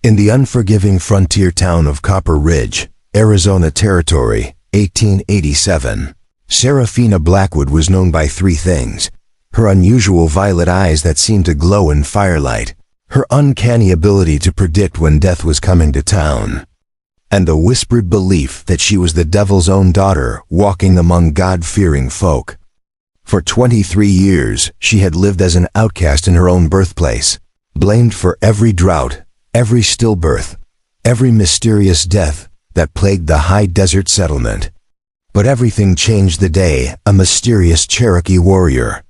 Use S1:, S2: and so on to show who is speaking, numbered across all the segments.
S1: In the unforgiving frontier town of Copper Ridge, Arizona Territory, 1887, Seraphina Blackwood was known by three things: her unusual violet eyes that seemed to glow in firelight, her uncanny ability to predict when death was coming to town, and the whispered belief that she was the devil's own daughter walking among God-fearing folk. For 23 years, she had lived as an outcast in her own birthplace, blamed for every drought, every stillbirth, every mysterious death that plagued the high desert settlement. But everything changed the day a mysterious Cherokee warrior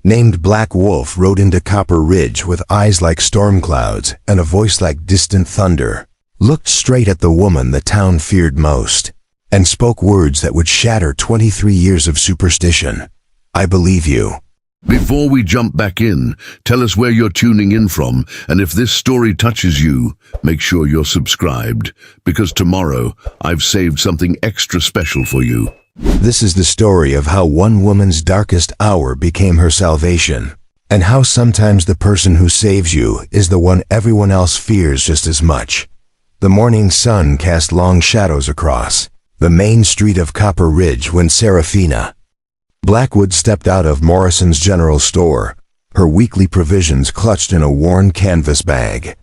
S1: named Black Wolf rode into Copper Ridge with eyes like storm clouds and a voice like distant thunder, looked straight at the woman the town feared most, and spoke words that would shatter 23 years of superstition. "I believe you."
S2: Before we jump back in, tell us where you're tuning in from, and if this story touches you, make sure you're subscribed, because tomorrow I've saved something extra special for you.
S1: This is the story of how one woman's darkest hour became her salvation, and how sometimes the person who saves you is the one everyone else fears just as much. The morning sun cast long shadows across the main street of Copper Ridge when Seraphina Blackwood stepped out of Morrison's General Store, her weekly provisions clutched in a worn canvas bag.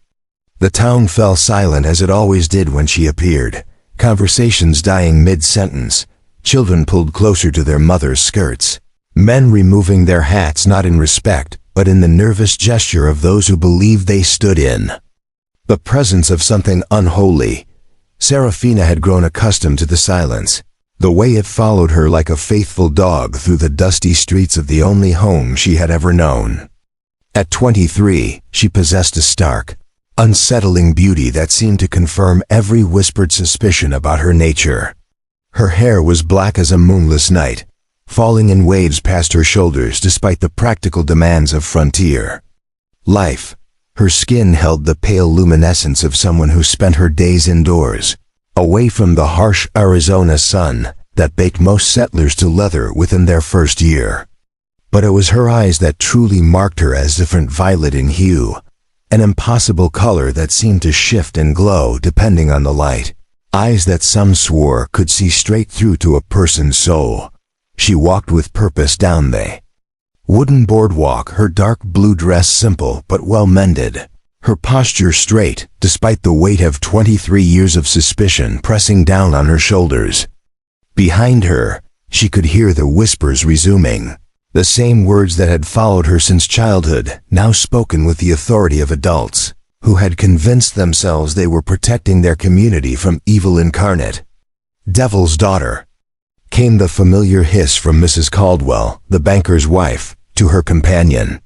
S1: The town fell silent as it always did when she appeared, conversations dying mid-sentence, children pulled closer to their mothers' skirts, men removing their hats not in respect, but in the nervous gesture of those who believed they stood in the presence of something unholy. Seraphina had grown accustomed to the silence, the way it followed her like a faithful dog through the dusty streets of the only home she had ever known. At 23, she possessed a stark, unsettling beauty that seemed to confirm every whispered suspicion about her nature. Her hair was black as a moonless night, falling in waves past her shoulders despite the practical demands of frontier life. Her skin held the pale luminescence of someone who spent her days indoors, away from the harsh Arizona sun that baked most settlers to leather within their first year. But it was her eyes that truly marked her as different, violet in hue, an impossible color that seemed to shift and glow depending on the light. Eyes that some swore could see straight through to a person's soul. She walked with purpose down the wooden boardwalk, her dark blue dress simple but well-mended, her posture straight despite the weight of 23 years of suspicion pressing down on her shoulders. Behind her, she could hear the whispers resuming, the same words that had followed her since childhood, now spoken with the authority of adults who had convinced themselves they were protecting their community from evil incarnate. "Devil's daughter," came the familiar hiss from Mrs. Caldwell, the banker's wife, to her companion.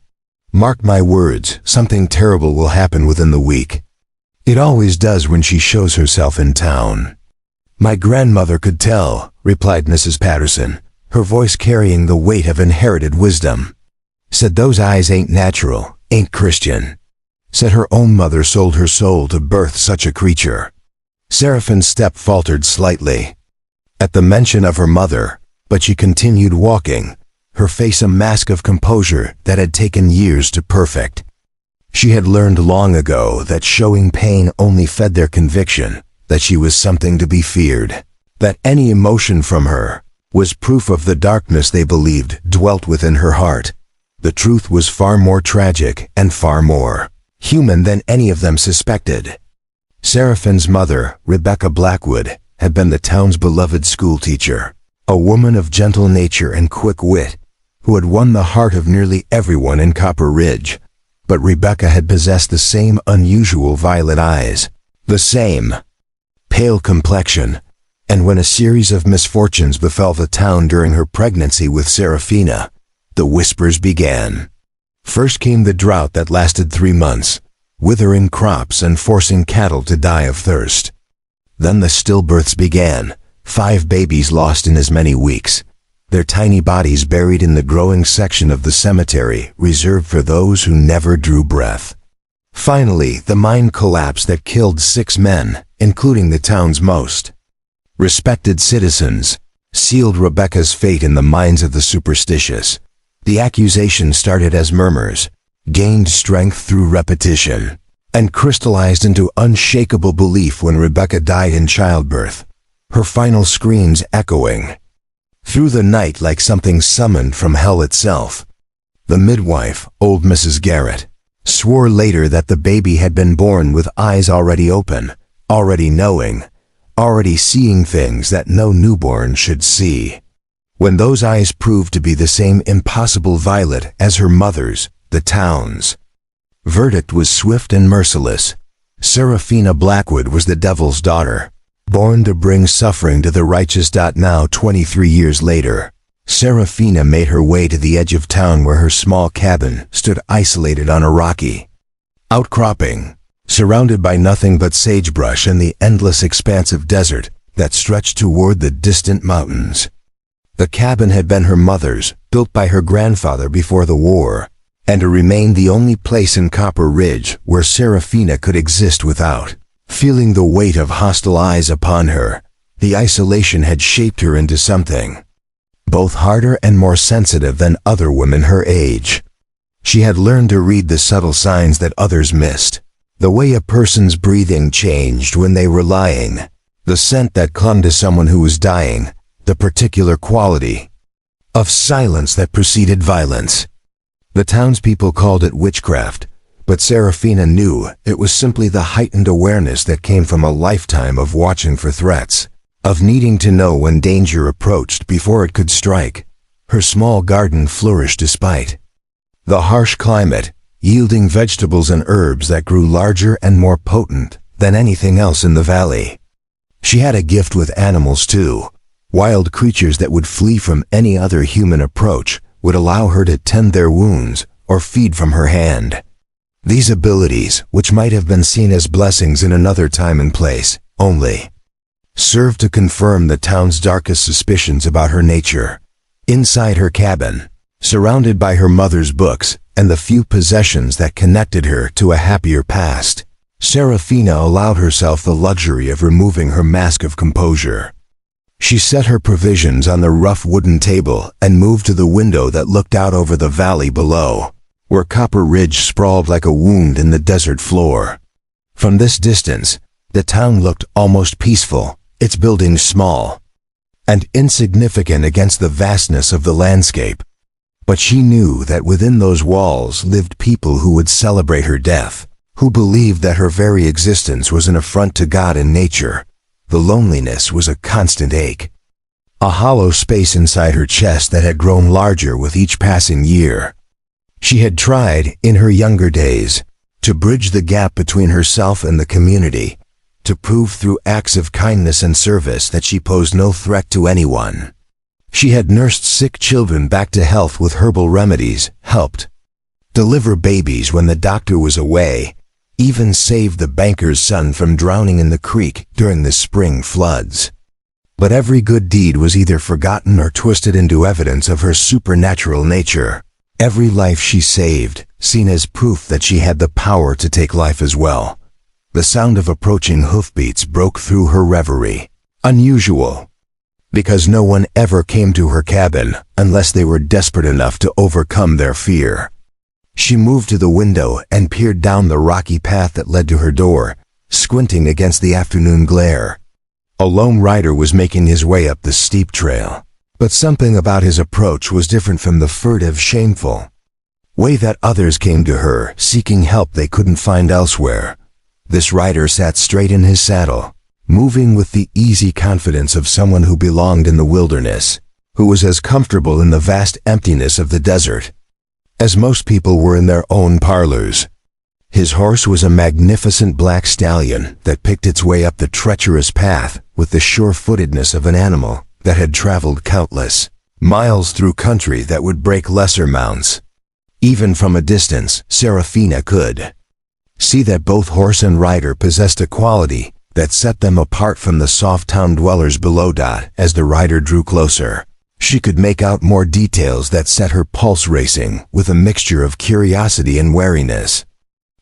S1: "Mark my words, something terrible will happen within the week. It always does when she shows herself in town." "My grandmother could tell," replied Mrs. Patterson, her voice carrying the weight of inherited wisdom. "Said those eyes ain't natural, ain't Christian. Said her own mother sold her soul to birth such a creature." Seraphine's step faltered slightly at the mention of her mother, but she continued walking, her face a mask of composure that had taken years to perfect. She had learned long ago that showing pain only fed their conviction that she was something to be feared, that any emotion from her was proof of the darkness they believed dwelt within her heart. The truth was far more tragic and far more human than any of them suspected. Seraphine's mother, Rebecca Blackwood, had been the town's beloved schoolteacher, a woman of gentle nature and quick wit, who had won the heart of nearly everyone in Copper Ridge. But Rebecca had possessed the same unusual violet eyes, the same pale complexion, and when a series of misfortunes befell the town during her pregnancy with Seraphina, the whispers began. First came the drought that lasted 3 months, withering crops and forcing cattle to die of thirst. Then the stillbirths began, 5 babies lost in as many weeks, their tiny bodies buried in the growing section of the cemetery reserved for those who never drew breath. Finally, the mine collapse that killed 6 men, including the town's most respected citizens, sealed Rebecca's fate in the minds of the superstitious. The accusation started as murmurs, gained strength through repetition, and crystallized into unshakable belief when Rebecca died in childbirth, her final screams echoing through the night like something summoned from hell itself. The midwife, old Mrs. Garrett, swore later that the baby had been born with eyes already open, already knowing, already seeing things that no newborn should see. When those eyes proved to be the same impossible violet as her mother's, the town's verdict was swift and merciless. Seraphina Blackwood was the devil's daughter, born to bring suffering to the righteous. Now, 23 years later, Seraphina made her way to the edge of town where her small cabin stood isolated on a rocky outcropping, surrounded by nothing but sagebrush and the endless expanse of desert that stretched toward the distant mountains. The cabin had been her mother's, built by her grandfather before the war, and it remained the only place in Copper Ridge where Seraphina could exist without feeling the weight of hostile eyes upon her. The isolation had shaped her into something both harder and more sensitive than other women her age. She had learned to read the subtle signs that others missed, the way a person's breathing changed when they were lying, the scent that clung to someone who was dying, the particular quality of silence that preceded violence. The townspeople called it witchcraft, but Seraphina knew it was simply the heightened awareness that came from a lifetime of watching for threats, of needing to know when danger approached before it could strike. Her small garden flourished despite the harsh climate, yielding vegetables and herbs that grew larger and more potent than anything else in the valley. She had a gift with animals too. Wild creatures that would flee from any other human approach would allow her to tend their wounds or feed from her hand. These abilities, which might have been seen as blessings in another time and place, only served to confirm the town's darkest suspicions about her nature. Inside her cabin, surrounded by her mother's books and the few possessions that connected her to a happier past, Seraphina allowed herself the luxury of removing her mask of composure. She set her provisions on the rough wooden table and moved to the window that looked out over the valley below, where Copper Ridge sprawled like a wound in the desert floor. From this distance, the town looked almost peaceful, its buildings small and insignificant against the vastness of the landscape. But she knew that within those walls lived people who would celebrate her death, who believed that her very existence was an affront to God and nature. The loneliness was a constant ache, a hollow space inside her chest that had grown larger with each passing year. She had tried, in her younger days, to bridge the gap between herself and the community, to prove through acts of kindness and service that she posed no threat to anyone. She had nursed sick children back to health with herbal remedies, helped deliver babies when the doctor was away, even saved the banker's son from drowning in the creek during the spring floods. But every good deed was either forgotten or twisted into evidence of her supernatural nature. Every life she saved, seen as proof that she had the power to take life as well. The sound of approaching hoofbeats broke through her reverie. Unusual, because no one ever came to her cabin unless they were desperate enough to overcome their fear. She moved to the window and peered down the rocky path that led to her door, squinting against the afternoon glare. A lone rider was making his way up the steep trail, but something about his approach was different from the furtive, shameful way that others came to her, seeking help they couldn't find elsewhere. This rider sat straight in his saddle, moving with the easy confidence of someone who belonged in the wilderness, who was as comfortable in the vast emptiness of the desert as most people were in their own parlors. His horse was a magnificent black stallion that picked its way up the treacherous path with the sure-footedness of an animal that had traveled countless miles through country that would break lesser mounts. Even from a distance, Seraphina could see that both horse and rider possessed a quality that set them apart from the soft town dwellers below. As the rider drew closer, she could make out more details that set her pulse racing with a mixture of curiosity and wariness.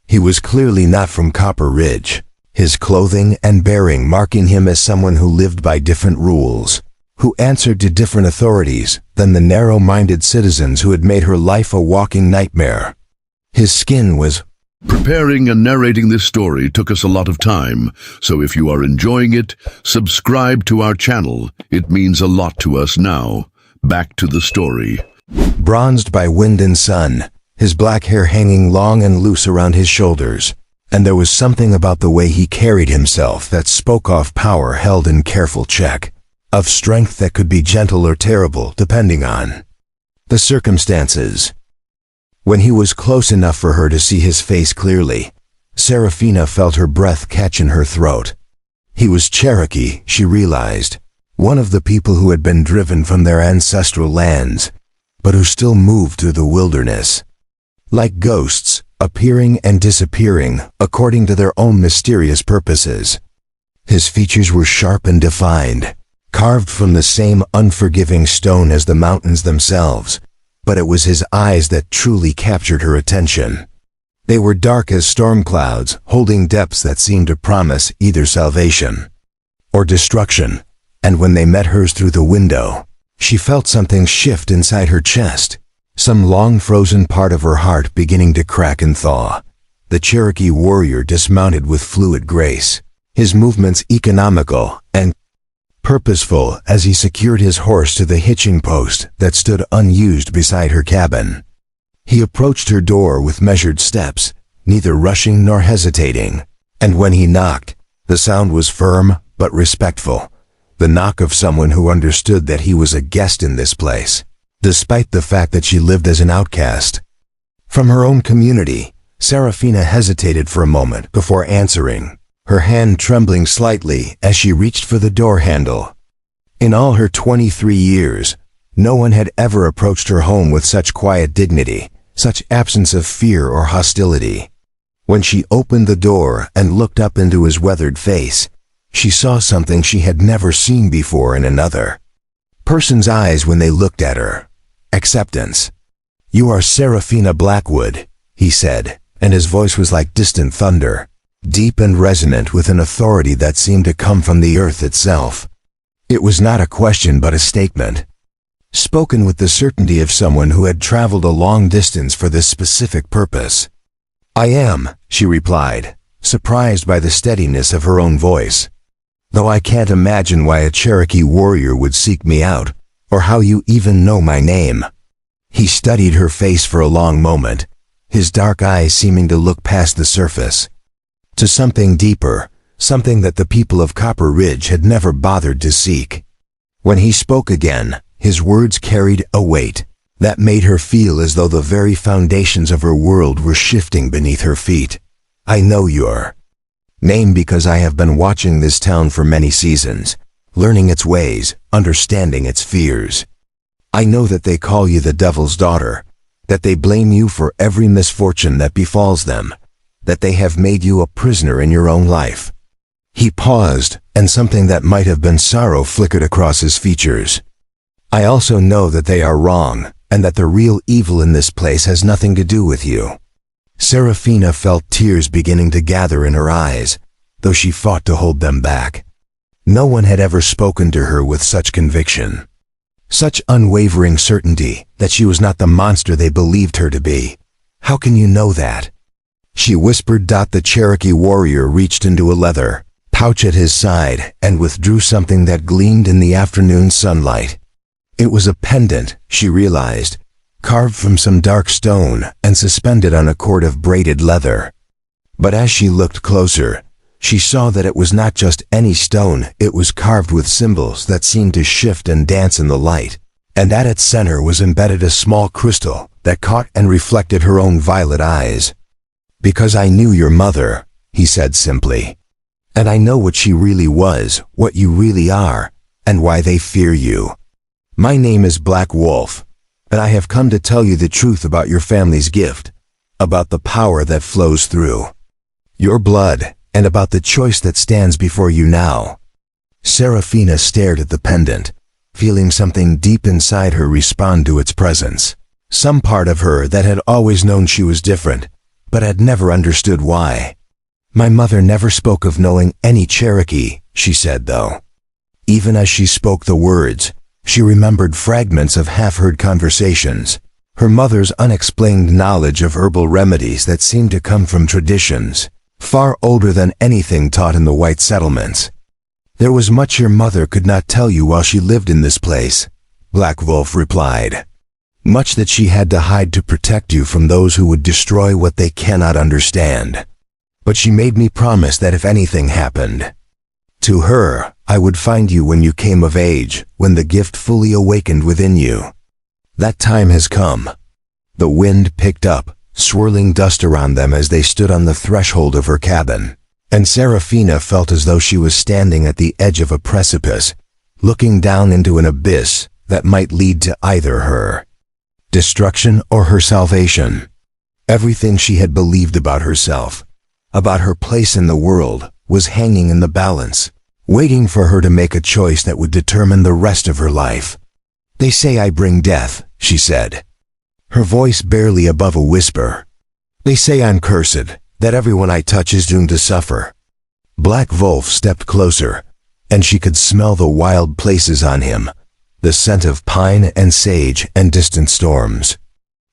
S1: He was clearly not from Copper Ridge, his clothing and bearing marking him as someone who lived by different rules, who answered to different authorities than the narrow-minded citizens who had made her life a walking nightmare. His skin was
S2: Preparing and narrating this story took us a lot of time, so if you are enjoying it, subscribe to our channel. It means a lot to us now. Back to the story.
S1: Bronzed by wind and sun, his black hair hanging long and loose around his shoulders, and there was something about the way he carried himself that spoke of power held in careful check, of strength that could be gentle or terrible depending on the circumstances. When he was close enough for her to see his face clearly, Serafina felt her breath catch in her throat. He was Cherokee, she realized, one of the people who had been driven from their ancestral lands, but who still moved through the wilderness. Like ghosts, appearing and disappearing according to their own mysterious purposes. His features were sharp and defined, carved from the same unforgiving stone as the mountains themselves, but it was his eyes that truly captured her attention. They were dark as storm clouds, holding depths that seemed to promise either salvation or destruction, and when they met hers through the window, she felt something shift inside her chest, some long-frozen part of her heart beginning to crack and thaw. The Cherokee warrior dismounted with fluid grace, his movements economical and purposeful as he secured his horse to the hitching post that stood unused beside her cabin. He approached her door with measured steps, neither rushing nor hesitating, and when he knocked, the sound was firm but respectful, the knock of someone who understood that he was a guest in this place, despite the fact that she lived as an outcast. From her own community, Serafina hesitated for a moment before answering, her hand trembling slightly as she reached for the door handle. In all her 23 years, no one had ever approached her home with such quiet dignity, such absence of fear or hostility. When she opened the door and looked up into his weathered face, she saw something she had never seen before in another person's eyes when they looked at her. Acceptance. "You are Serafina Blackwood," he said, and his voice was like distant thunder, deep and resonant with an authority that seemed to come from the earth itself. It was not a question but a statement, spoken with the certainty of someone who had traveled a long distance for this specific purpose. "I am," she replied, surprised by the steadiness of her own voice. "Though I can't imagine why a Cherokee warrior would seek me out, or how you even know my name." He studied her face for a long moment, his dark eyes seeming to look past the surface to something deeper, something that the people of Copper Ridge had never bothered to seek. When he spoke again, his words carried a weight that made her feel as though the very foundations of her world were shifting beneath her feet. "I know your name because I have been watching this town for many seasons, learning its ways, understanding its fears. I know that they call you the Devil's Daughter, that they blame you for every misfortune that befalls them, that they have made you a prisoner in your own life." He paused, and something that might have been sorrow flickered across his features. "I also know that they are wrong, and that the real evil in this place has nothing to do with you." Serafina felt tears beginning to gather in her eyes, though she fought to hold them back. No one had ever spoken to her with such conviction, such unwavering certainty that she was not the monster they believed her to be. "How can you know that?" she whispered. The Cherokee warrior reached into a leather pouch at his side and withdrew something that gleamed in the afternoon sunlight. It was a pendant, she realized, carved from some dark stone and suspended on a cord of braided leather. But as she looked closer, she saw that it was not just any stone, it was carved with symbols that seemed to shift and dance in the light, and at its center was embedded a small crystal that caught and reflected her own violet eyes. "Because I knew your mother," he said simply, "and I know what she really was, what you really are, and why they fear you. My name is Black Wolf, and I have come to tell you the truth about your family's gift, about the power that flows through your blood, and about the choice that stands before you now." Serafina stared at the pendant, feeling something deep inside her respond to its presence. Some part of her that had always known she was different, but had never understood why. "My mother never spoke of knowing any Cherokee," she said though. Even as she spoke the words, she remembered fragments of half-heard conversations, Her mother's unexplained knowledge of herbal remedies that seemed to come from traditions, far older than anything taught in the white settlements. There was much your mother could not tell you while she lived in this place, Black Wolf replied. Much that she had to hide to protect you from those who would destroy what they cannot understand. But she made me promise that if anything happened to her, I would find you when you came of age, when the gift fully awakened within you. That time has come. The wind picked up, swirling dust around them as they stood on the threshold of her cabin, and Serafina felt as though she was standing at the edge of a precipice, looking down into an abyss that might lead to either her destruction or her salvation. Everything she had believed about herself, about her place in the world, was hanging in the balance, waiting for her to make a choice that would determine the rest of her life. They say I bring death, she said, her voice barely above a whisper. They say I'm cursed, that everyone I touch is doomed to suffer. Black Wolf stepped closer, and she could smell the wild places on him, the scent of pine and sage and distant storms.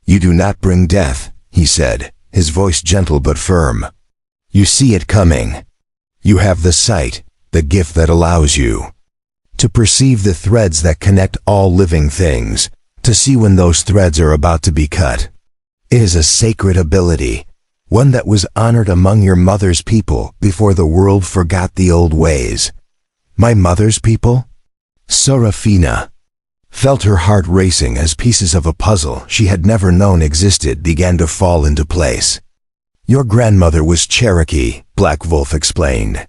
S1: You do not bring death, he said, his voice gentle but firm. You see it coming. You have the sight, the gift that allows you to perceive the threads that connect all living things, to see when those threads are about to be cut. It is a sacred ability, one that was honored among your mother's people before the world forgot the old ways. My mother's people? Serafina felt her heart racing as pieces of a puzzle she had never known existed began to fall into place. Your grandmother was Cherokee, Black Wolf explained.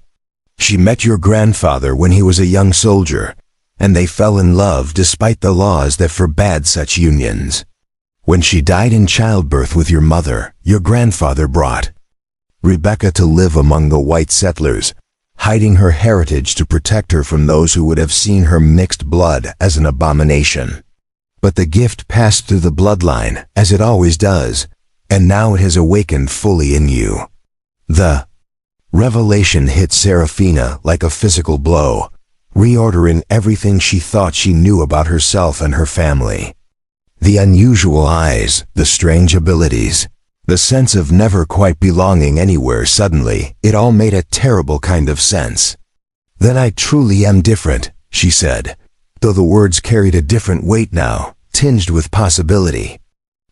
S1: She met your grandfather when he was a young soldier, and they fell in love despite the laws that forbade such unions. When she died in childbirth with your mother, your grandfather brought Rebecca to live among the white settlers, hiding her heritage to protect her from those who would have seen her mixed blood as an abomination. But the gift passed through the bloodline, as it always does, and now it has awakened fully in you. The revelation hit Serafina like a physical blow, reordering everything she thought she knew about herself and her family. The unusual eyes, the strange abilities, the sense of never quite belonging anywhere. Suddenly, it all made a terrible kind of sense. Then I truly am different, she said, though the words carried a different weight now, tinged with possibility.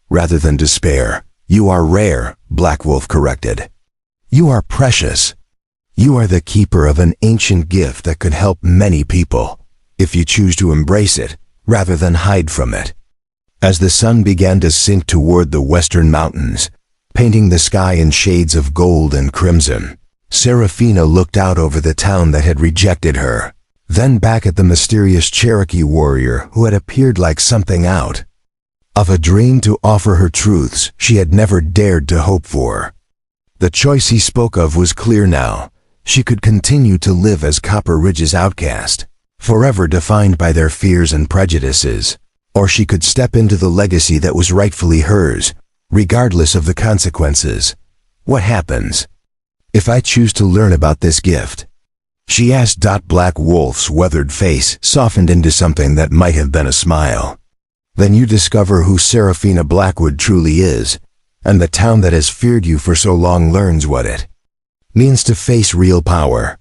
S1: Rather than despair, you are rare, Black Wolf corrected. You are precious. You are the keeper of an ancient gift that could help many people, if you choose to embrace it, rather than hide from it. As the sun began to sink toward the western mountains, painting the sky in shades of gold and crimson, Serafina looked out over the town that had rejected her, then back at the mysterious Cherokee warrior who had appeared like something out of a dream to offer her truths she had never dared to hope for. The choice he spoke of was clear now. She could continue to live as Copper Ridge's outcast, forever defined by their fears and prejudices, or she could step into the legacy that was rightfully hers, regardless of the consequences. What happens if I choose to learn about this gift? She asked. Black Wolf's weathered face softened into something that might have been a smile. Then you discover who Serafina Blackwood truly is, and the town that has feared you for so long learns what it means to face real power.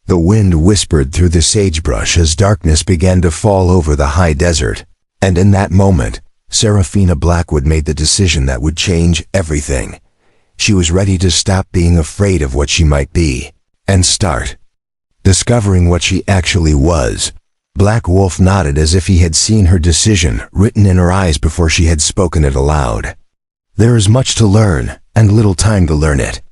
S1: The wind whispered through the sagebrush as darkness began to fall over the high desert, and in that moment, Serafina Blackwood made the decision that would change everything. She was ready to stop being afraid of what she might be, and start discovering what she actually was. Black Wolf nodded as if he had seen her decision written in her eyes before she had spoken it aloud. There is much to learn, and little time to learn it.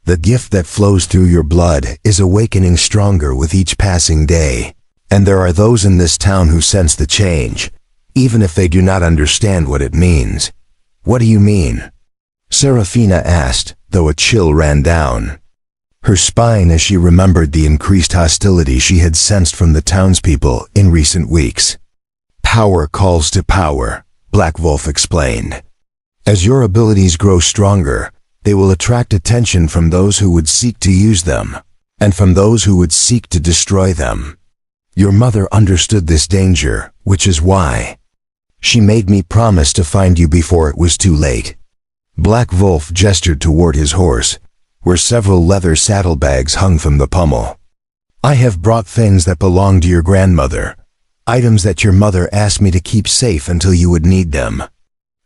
S1: The gift that flows through your blood is awakening stronger with each passing day, and there are those in this town who sense the change, even if they do not understand what it means. What do you mean? Serafina asked, though a chill ran down her spine as she remembered the increased hostility she had sensed from the townspeople in recent weeks. Power calls to power, Black Wolf explained. As your abilities grow stronger, they will attract attention from those who would seek to use them, and from those who would seek to destroy them. Your mother understood this danger, which is why She made me promise to find you before it was too late." Black Wolf gestured toward his horse, where several leather saddlebags hung from the pommel. "I have brought things that belonged to your grandmother, items that your mother asked me to keep safe until you would need them.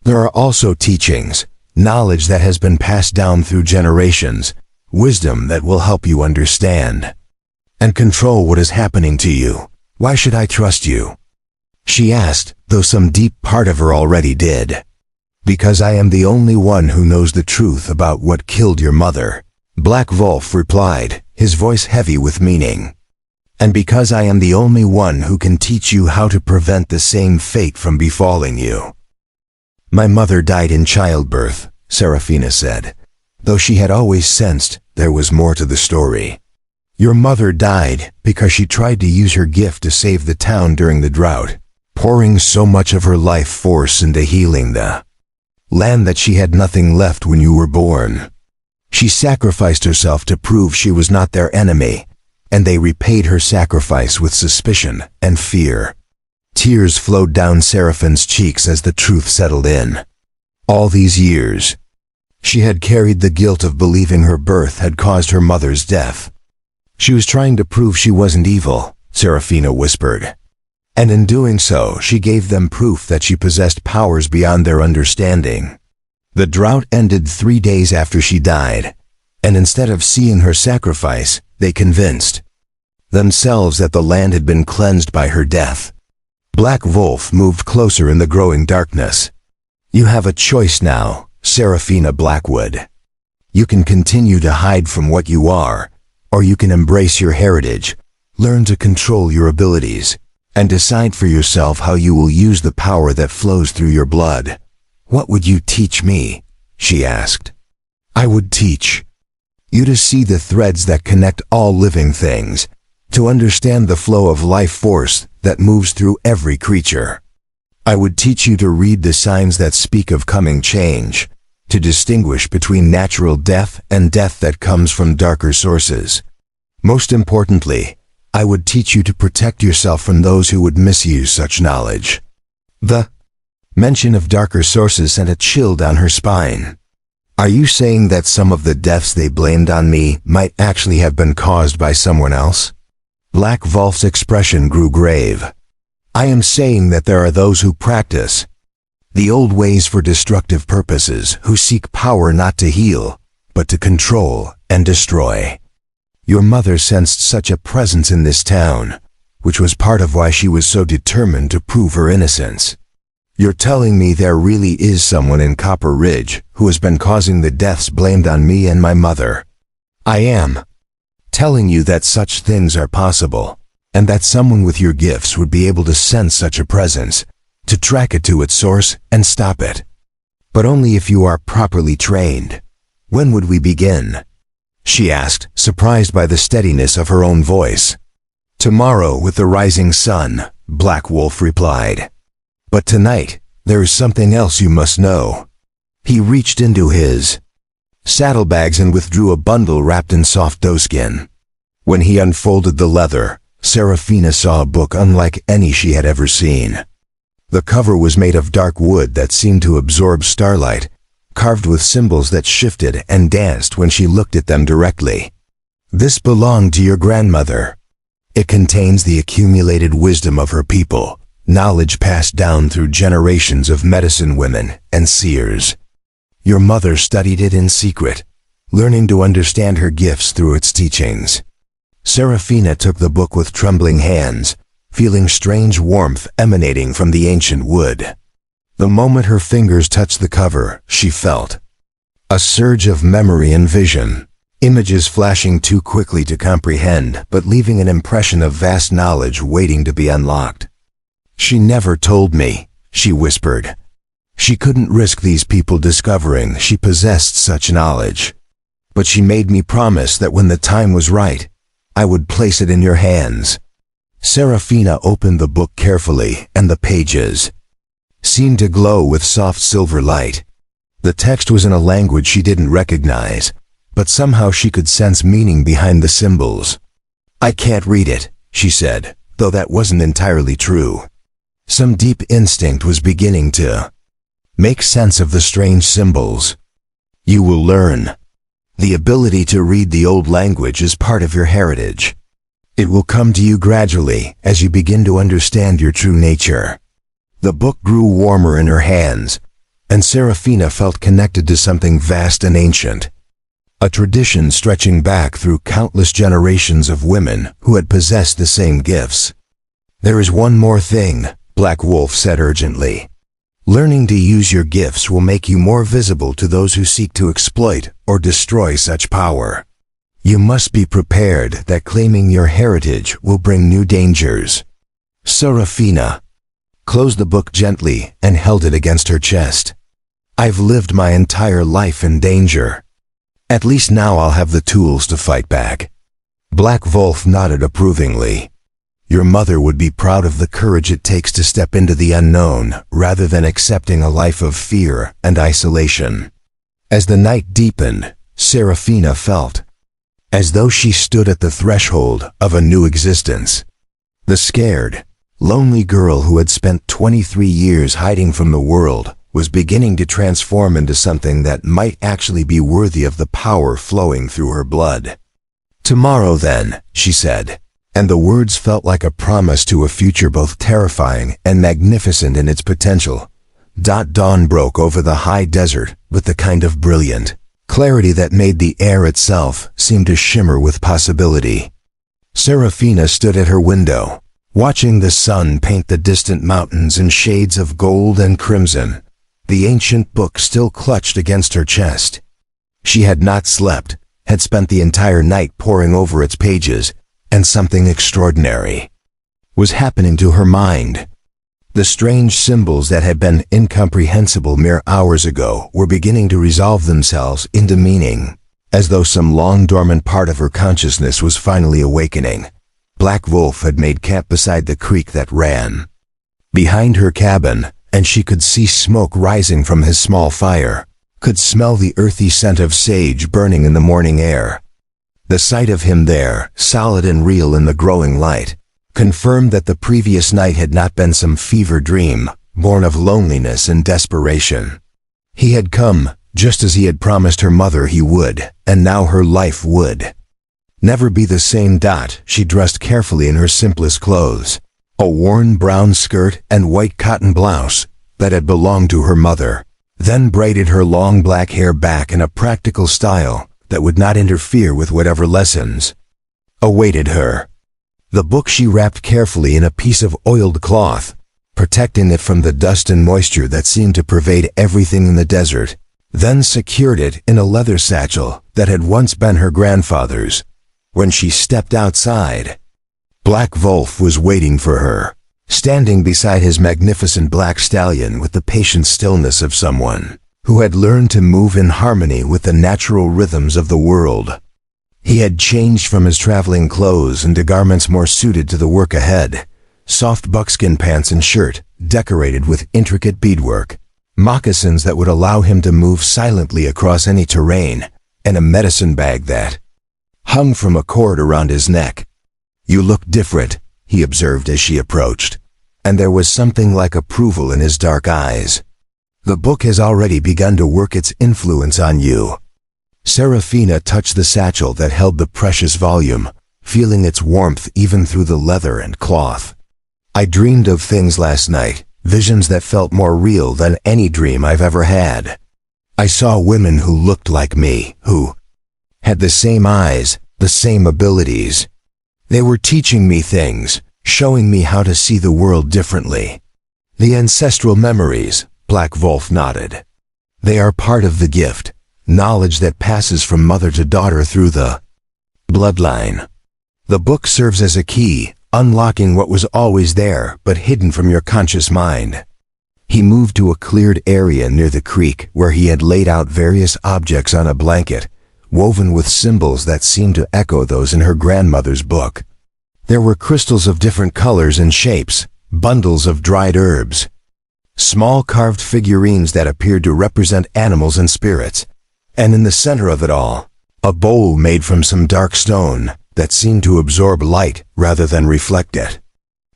S1: There are also teachings, knowledge that has been passed down through generations, wisdom that will help you understand and control what is happening to you. Why should I trust you?" she asked, though some deep part of her already did. "Because I am the only one who knows the truth about what killed your mother," Black Wolf replied, his voice heavy with meaning. "And because I am the only one who can teach you how to prevent the same fate from befalling you." "My mother died in childbirth," Seraphina said, though she had always sensed there was more to the story. "Your mother died because she tried to use her gift to save the town during the drought, pouring so much of her life force into healing the land that she had nothing left when you were born. She sacrificed herself to prove she was not their enemy, and they repaid her sacrifice with suspicion and fear." Tears flowed down Seraphine's cheeks as the truth settled in. All these years, she had carried the guilt of believing her birth had caused her mother's death. "She was trying to prove she wasn't evil," Seraphina whispered. "And in doing so, she gave them proof that she possessed powers beyond their understanding." The drought ended 3 days after she died, and instead of seeing her sacrifice, they convinced themselves that the land had been cleansed by her death. Black Wolf moved closer in the growing darkness. "You have a choice now, Seraphina Blackwood. You can continue to hide from what you are, or you can embrace your heritage, learn to control your abilities, and decide for yourself how you will use the power that flows through your blood." "What would you teach me?" she asked. "I would teach you to see the threads that connect all living things, to understand the flow of life force that moves through every creature. I would teach you to read the signs that speak of coming change, to distinguish between natural death and death that comes from darker sources. Most importantly, I would teach you to protect yourself from those who would misuse such knowledge." The mention of darker sources sent a chill down her spine. "Are you saying that some of the deaths they blamed on me might actually have been caused by someone else?" Black Wolf's expression grew grave. "I am saying that there are those who practice the old ways for destructive purposes, who seek power not to heal, but to control and destroy. Your mother sensed such a presence in this town, which was part of why she was so determined to prove her innocence. You're telling me there really is someone in Copper Ridge who has been causing the deaths blamed on me and my mother?" "I am telling you that such things are possible, and that someone with your gifts would be able to sense such a presence, to track it to its source and stop it. But only if you are properly trained. When would we begin?" she asked, surprised by the steadiness of her own voice. "Tomorrow with the rising sun," Black Wolf replied. "But tonight, there is something else you must know." He reached into his saddlebags and withdrew a bundle wrapped in soft doeskin. When he unfolded the leather, Seraphina saw a book unlike any she had ever seen. The cover was made of dark wood that seemed to absorb starlight, carved with symbols that shifted and danced when she looked at them directly. "This belonged to your grandmother. It contains the accumulated wisdom of her people, knowledge passed down through generations of medicine women and seers. Your mother studied it in secret, learning to understand her gifts through its teachings." Seraphina took the book with trembling hands, feeling strange warmth emanating from the ancient wood. The moment her fingers touched the cover, she felt a surge of memory and vision, images flashing too quickly to comprehend, but leaving an impression of vast knowledge waiting to be unlocked. "She never told me," she whispered. "She couldn't risk these people discovering she possessed such knowledge. But she made me promise that when the time was right, I would place it in your hands." Seraphina opened the book carefully, and the pages seemed to glow with soft silver light. The text was in a language she didn't recognize, but somehow she could sense meaning behind the symbols. "I can't read it," she said, though that wasn't entirely true. Some deep instinct was beginning to make sense of the strange symbols. You will learn. The ability to read the old language is part of your heritage. It will come to you gradually as you begin to understand your true nature. The book grew warmer in her hands, and Serafina felt connected to something vast and ancient. A tradition stretching back through countless generations of women who had possessed the same gifts. There is one more thing, Black Wolf said urgently. Learning to use your gifts will make you more visible to those who seek to exploit or destroy such power. You must be prepared that claiming your heritage will bring new dangers. Serafina closed the book gently and held it against her chest. I've lived my entire life in danger. At least now I'll have the tools to fight back. Black Wolf nodded approvingly. Your mother would be proud of the courage it takes to step into the unknown rather than accepting a life of fear and isolation. As the night deepened, Serafina felt as though she stood at the threshold of a new existence. The scared, lonely girl who had spent 23 years hiding from the world was beginning to transform into something that might actually be worthy of the power flowing through her blood. Tomorrow then, she said, and the words felt like a promise to a future both terrifying and magnificent in its potential. Dawn broke over the high desert with the kind of brilliant clarity that made the air itself seem to shimmer with possibility. Serafina stood at her window, watching the sun paint the distant mountains in shades of gold and crimson, the ancient book still clutched against her chest. She had not slept, had spent the entire night poring over its pages, and something extraordinary was happening to her mind. The strange symbols that had been incomprehensible mere hours ago were beginning to resolve themselves into meaning, as though some long-dormant part of her consciousness was finally awakening. Black Wolf had made camp beside the creek that ran behind her cabin, and she could see smoke rising from his small fire, could smell the earthy scent of sage burning in the morning air. The sight of him there, solid and real in the growing light, confirmed that the previous night had not been some fever dream, born of loneliness and desperation. He had come, just as he had promised her mother he would, and now her life would never be the same. She dressed carefully in her simplest clothes, a worn brown skirt and white cotton blouse that had belonged to her mother, then braided her long black hair back in a practical style that would not interfere with whatever lessons awaited her. The book she wrapped carefully in a piece of oiled cloth, protecting it from the dust and moisture that seemed to pervade everything in the desert, then secured it in a leather satchel that had once been her grandfather's. When she stepped outside, Black Wolf was waiting for her, standing beside his magnificent black stallion with the patient stillness of someone who had learned to move in harmony with the natural rhythms of the world. He had changed from his traveling clothes into garments more suited to the work ahead, soft buckskin pants and shirt decorated with intricate beadwork, moccasins that would allow him to move silently across any terrain, and a medicine bag that hung from a cord around his neck. "You look different," he observed as she approached, and there was something like approval in his dark eyes. "The book has already begun to work its influence on you." Serafina touched the satchel that held the precious volume, feeling its warmth even through the leather and cloth. "I dreamed of things last night, visions that felt more real than any dream I've ever had. I saw women who looked like me, who had the same eyes, the same abilities. They were teaching me things, showing me how to see the world differently." "The ancestral memories," Black Wolf nodded. "They are part of the gift, knowledge that passes from mother to daughter through the bloodline. The book serves as a key, unlocking what was always there but hidden from your conscious mind." He moved to a cleared area near the creek where he had laid out various objects on a blanket, woven with symbols that seemed to echo those in her grandmother's book. There were crystals of different colors and shapes, bundles of dried herbs, small carved figurines that appeared to represent animals and spirits, and in the center of it all, a bowl made from some dark stone that seemed to absorb light rather than reflect it.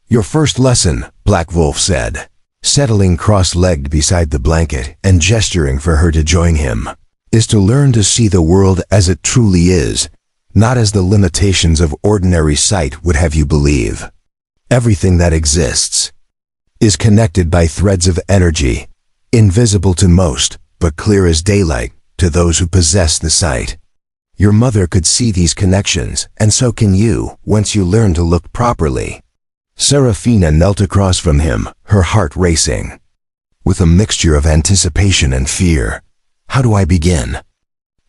S1: Your first lesson, Black Wolf said, settling cross-legged beside the blanket and gesturing for her to join him, is to learn to see the world as it truly is, not as the limitations of ordinary sight would have you believe. Everything that exists is connected by threads of energy, invisible to most, but clear as daylight to those who possess the sight. Your mother could see these connections, and so can you, once you learn to look properly. Serafina knelt across from him, her heart racing. With a mixture of anticipation and fear. How do I begin?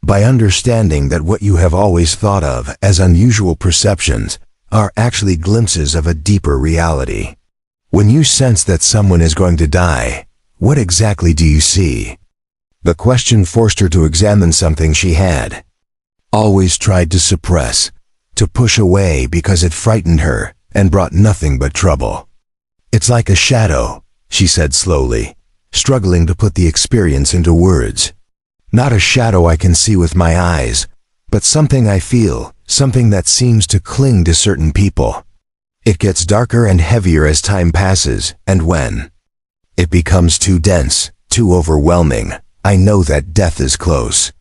S1: By understanding that what you have always thought of as unusual perceptions are actually glimpses of a deeper reality. When you sense that someone is going to die, what exactly do you see? The question forced her to examine something she had always tried to suppress, to push away because it frightened her and brought nothing but trouble. It's like a shadow, she said slowly, struggling to put the experience into words. Not a shadow I can see with my eyes, but something I feel, something that seems to cling to certain people. It gets darker and heavier as time passes, and when it becomes too dense, too overwhelming, I know that death is close.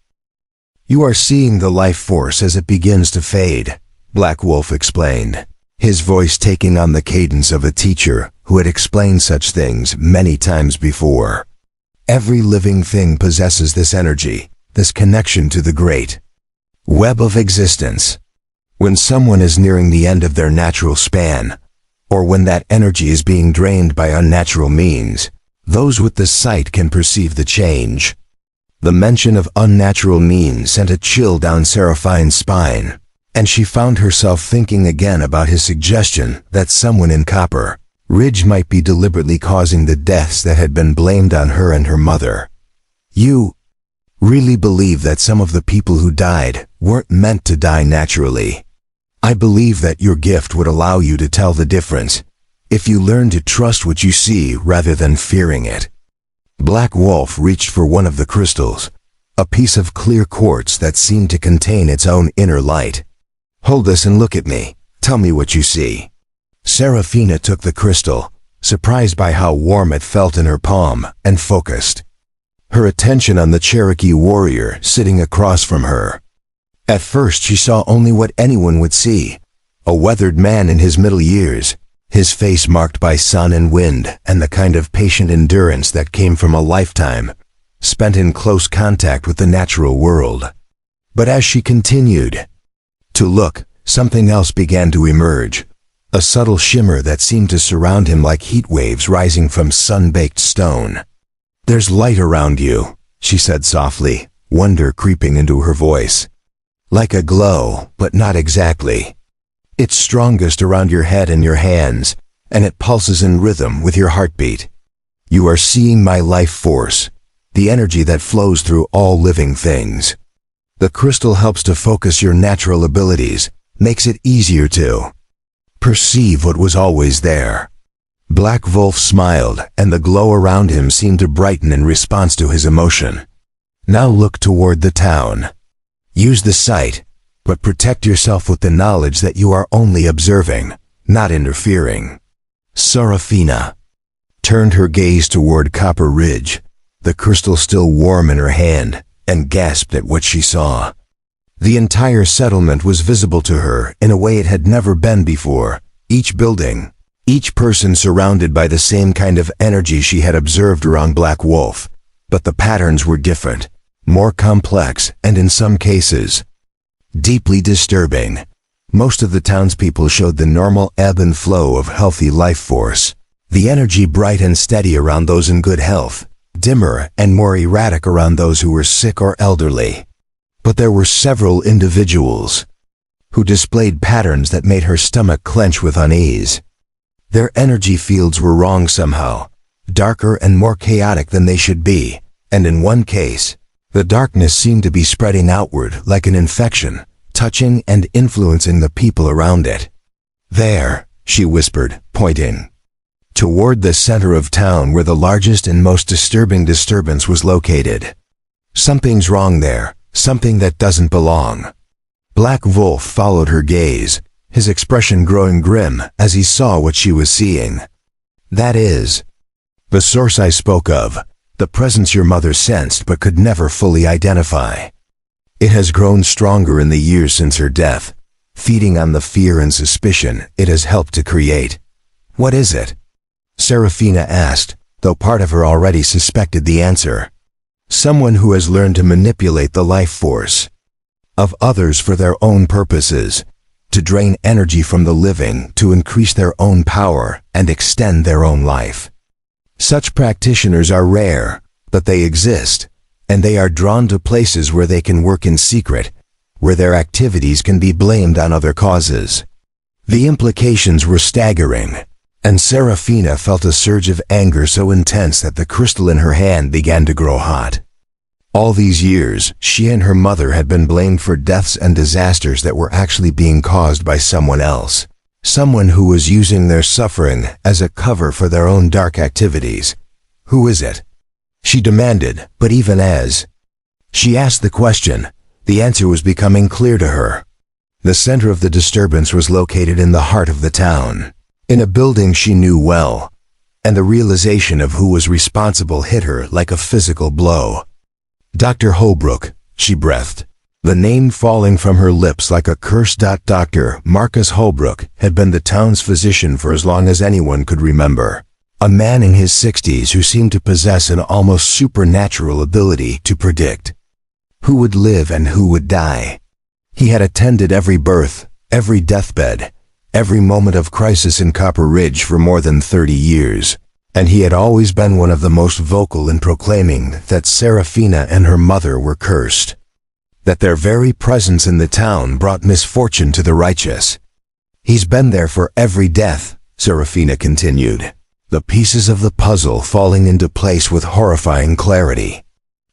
S1: You are seeing the life force as it begins to fade, Black Wolf explained, his voice taking on the cadence of a teacher who had explained such things many times before. Every living thing possesses this energy, this connection to the great web of existence. When someone is nearing the end of their natural span, or when that energy is being drained by unnatural means, those with the sight can perceive the change. The mention of unnatural means sent a chill down Seraphine's spine, and she found herself thinking again about his suggestion that someone in Copper Ridge might be deliberately causing the deaths that had been blamed on her and her mother. You really believe that some of the people who died weren't meant to die naturally? I believe that your gift would allow you to tell the difference, if you learn to trust what you see rather than fearing it. Black Wolf reached for one of the crystals, a piece of clear quartz that seemed to contain its own inner light. Hold this and look at me. Tell me what you see. Serafina took the crystal, surprised by how warm it felt in her palm, and focused her attention on the Cherokee warrior sitting across from her. At first she saw only what anyone would see, a weathered man in his middle years, his face marked by sun and wind and the kind of patient endurance that came from a lifetime spent in close contact with the natural world. But as she continued to look, something else began to emerge, a subtle shimmer that seemed to surround him like heat waves rising from sun-baked stone. There's light around you, she said softly, wonder creeping into her voice. Like a glow, but not exactly. It's strongest around your head and your hands, and it pulses in rhythm with your heartbeat. You are seeing my life force, the energy that flows through all living things. The crystal helps to focus your natural abilities, makes it easier to perceive what was always there. Black Wolf smiled, and the glow around him seemed to brighten in response to his emotion. Now look toward the town. Use the sight, but protect yourself with the knowledge that you are only observing, not interfering. Serafina turned her gaze toward Copper Ridge, the crystal still warm in her hand, and gasped at what she saw. The entire settlement was visible to her in a way it had never been before. Each building, each person surrounded by the same kind of energy she had observed around Black Wolf, but the patterns were different, more complex, and in some cases, deeply disturbing. Most of the townspeople showed the normal ebb and flow of healthy life force, the energy bright and steady around those in good health, dimmer and more erratic around those who were sick or elderly. But there were several individuals who displayed patterns that made her stomach clench with unease. Their energy fields were wrong somehow, darker and more chaotic than they should be, and in one case, the darkness seemed to be spreading outward like an infection, touching and influencing the people around it. There, she whispered, pointing toward the center of town where the largest and most disturbing disturbance was located. Something's wrong there, something that doesn't belong. Black Wolf followed her gaze, his expression growing grim as he saw what she was seeing. That is, the source I spoke of, the presence your mother sensed but could never fully identify. It has grown stronger in the years since her death, feeding on the fear and suspicion it has helped to create. What is it? Serafina asked, though part of her already suspected the answer. Someone who has learned to manipulate the life force of others for their own purposes, to drain energy from the living to increase their own power and extend their own life. Such practitioners are rare, but they exist, and they are drawn to places where they can work in secret, where their activities can be blamed on other causes. The implications were staggering, and Serafina felt a surge of anger so intense that the crystal in her hand began to grow hot. All these years, she and her mother had been blamed for deaths and disasters that were actually being caused by someone else. Someone who was using their suffering as a cover for their own dark activities. Who is it? She demanded, but even as she asked the question, the answer was becoming clear to her. The center of the disturbance was located in the heart of the town, in a building she knew well, and the realization of who was responsible hit her like a physical blow. Dr. Holbrook, she breathed, the name falling from her lips like a curse. Dr. Marcus Holbrook had been the town's physician for as long as anyone could remember. A man in his 60s who seemed to possess an almost supernatural ability to predict who would live and who would die. He had attended every birth, every deathbed, every moment of crisis in Copper Ridge for more than 30 years, and he had always been one of the most vocal in proclaiming that Serafina and her mother were cursed, that their very presence in the town brought misfortune to the righteous. He's been there for every death, Serafina continued, the pieces of the puzzle falling into place with horrifying clarity.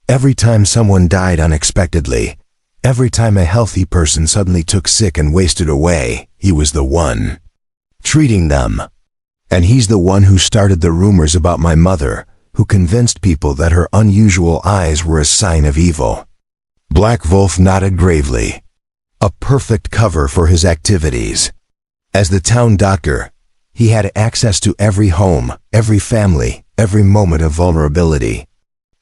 S1: Every time someone died unexpectedly, every time a healthy person suddenly took sick and wasted away, he was the one treating them. And he's the one who started the rumors about my mother, who convinced people that her unusual eyes were a sign of evil. Black Wolf nodded gravely. A perfect cover for his activities. As the town doctor, he had access to every home, every family, every moment of vulnerability.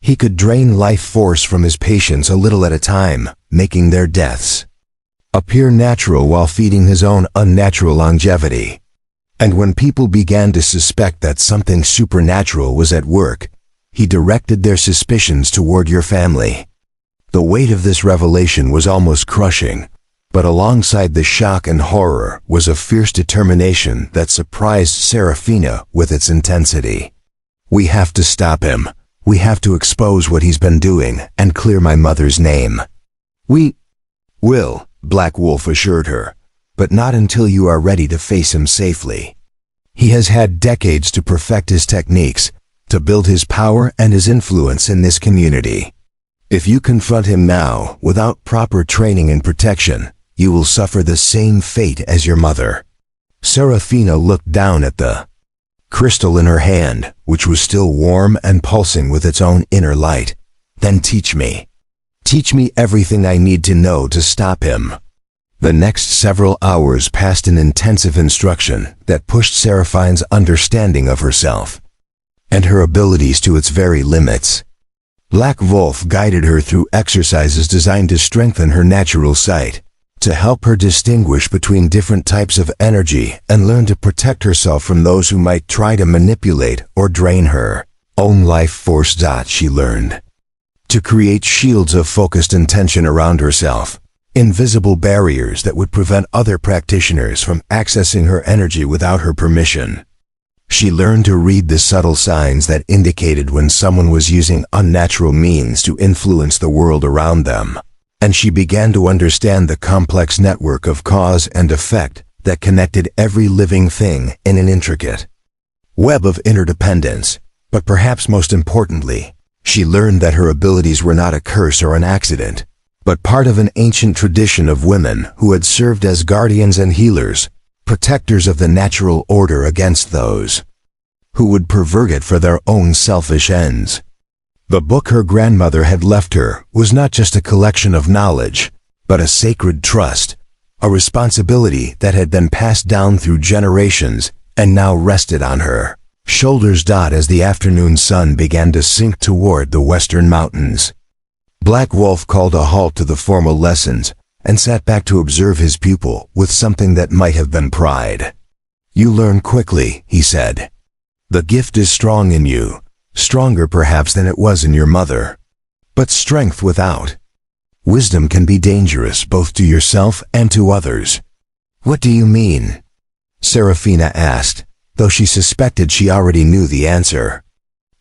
S1: He could drain life force from his patients a little at a time, making their deaths appear natural while feeding his own unnatural longevity. And when people began to suspect that something supernatural was at work, he directed their suspicions toward your family. The weight of this revelation was almost crushing, but alongside the shock and horror was a fierce determination that surprised Serafina with its intensity. We have to stop him. We have to expose what he's been doing and clear my mother's name. We will, Black Wolf assured her, but not until you are ready to face him safely. He has had decades to perfect his techniques, to build his power and his influence in this community. If you confront him now without proper training and protection, you will suffer the same fate as your mother. Serafina looked down at the crystal in her hand, which was still warm and pulsing with its own inner light. Then teach me. Teach me everything I need to know to stop him. The next several hours passed in intensive instruction that pushed Seraphine's understanding of herself and her abilities to its very limits. Black Wolf guided her through exercises designed to strengthen her natural sight, to help her distinguish between different types of energy and learn to protect herself from those who might try to manipulate or drain her own life force. She learned to create shields of focused intention around herself, invisible barriers that would prevent other practitioners from accessing her energy without her permission. She learned to read the subtle signs that indicated when someone was using unnatural means to influence the world around them, and she began to understand the complex network of cause and effect that connected every living thing in an intricate web of interdependence. But perhaps most importantly, she learned that her abilities were not a curse or an accident, but part of an ancient tradition of women who had served as guardians and healers, protectors of the natural order against those who would pervert it for their own selfish ends. The book her grandmother had left her was not just a collection of knowledge, but a sacred trust, a responsibility that had been passed down through generations and now rested on her shoulders. As the afternoon sun began to sink toward the western mountains, Black Wolf called a halt to the formal lessons and sat back to observe his pupil with something that might have been pride. "You learn quickly," he said. "The gift is strong in you, stronger perhaps than it was in your mother. But strength without wisdom can be dangerous both to yourself and to others." "What do you mean?" Serafina asked, though she suspected she already knew the answer.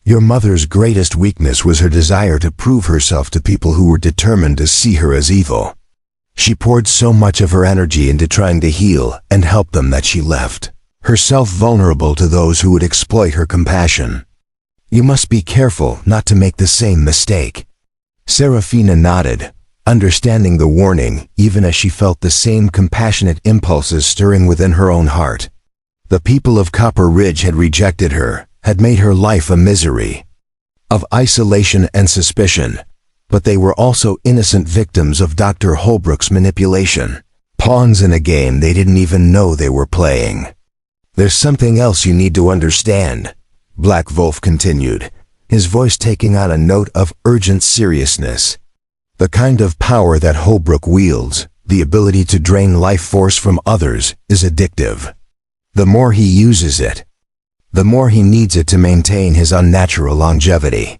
S1: "Your mother's greatest weakness was her desire to prove herself to people who were determined to see her as evil. She poured so much of her energy into trying to heal and help them that she left herself vulnerable to those who would exploit her compassion. You must be careful not to make the same mistake." Serafina nodded, understanding the warning even as she felt the same compassionate impulses stirring within her own heart. The people of Copper Ridge had rejected her, had made her life a misery of isolation and suspicion, but they were also innocent victims of Dr. Holbrook's manipulation, pawns in a game they didn't even know they were playing. "There's something else you need to understand," Black Wolf continued, his voice taking on a note of urgent seriousness. "The kind of power that Holbrook wields, the ability to drain life force from others, is addictive. The more he uses it, the more he needs it to maintain his unnatural longevity.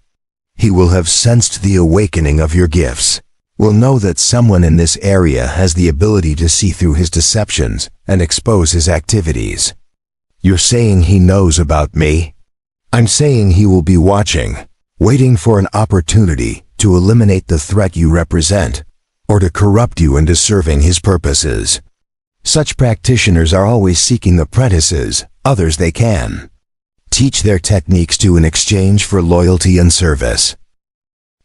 S1: He will have sensed the awakening of your gifts, will know that someone in this area has the ability to see through his deceptions and expose his activities. You're saying he knows about me? I'm saying he will be watching, waiting for an opportunity to eliminate the threat you represent, or to corrupt you into serving his purposes. Such practitioners are always seeking apprentices, others they can teach their techniques to in exchange for loyalty and service."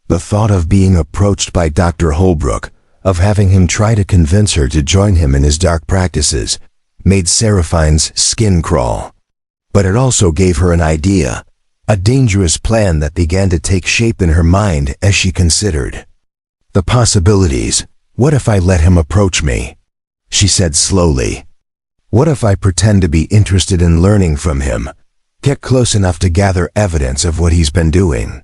S1: The thought of being approached by Dr. Holbrook, of having him try to convince her to join him in his dark practices, made Seraphine's skin crawl. But it also gave her an idea, a dangerous plan that began to take shape in her mind as she considered the possibilities. "What if I let him approach me?" she said slowly. "What if I pretend to be interested in learning from him, get close enough to gather evidence of what he's been doing?"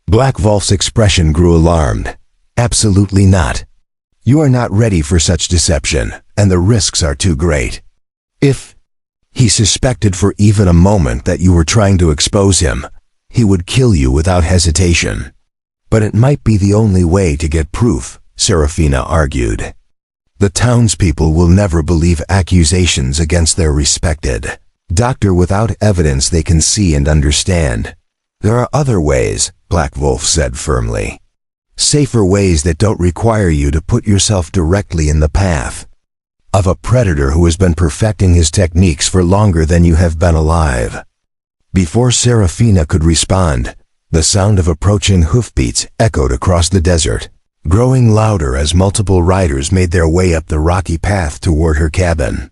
S1: Black Wolf's expression grew alarmed. "Absolutely not. You are not ready for such deception, and the risks are too great. If he suspected for even a moment that you were trying to expose him, he would kill you without hesitation." "But it might be the only way to get proof," Serafina argued. "The townspeople will never believe accusations against their respected doctor without evidence they can see and understand. There are other ways," Black Wolf said firmly. "Safer ways that don't require you to put yourself directly in the path of a predator who has been perfecting his techniques for longer than you have been alive." Before Serafina could respond, the sound of approaching hoofbeats echoed across the desert, growing louder as multiple riders made their way up the rocky path toward her cabin.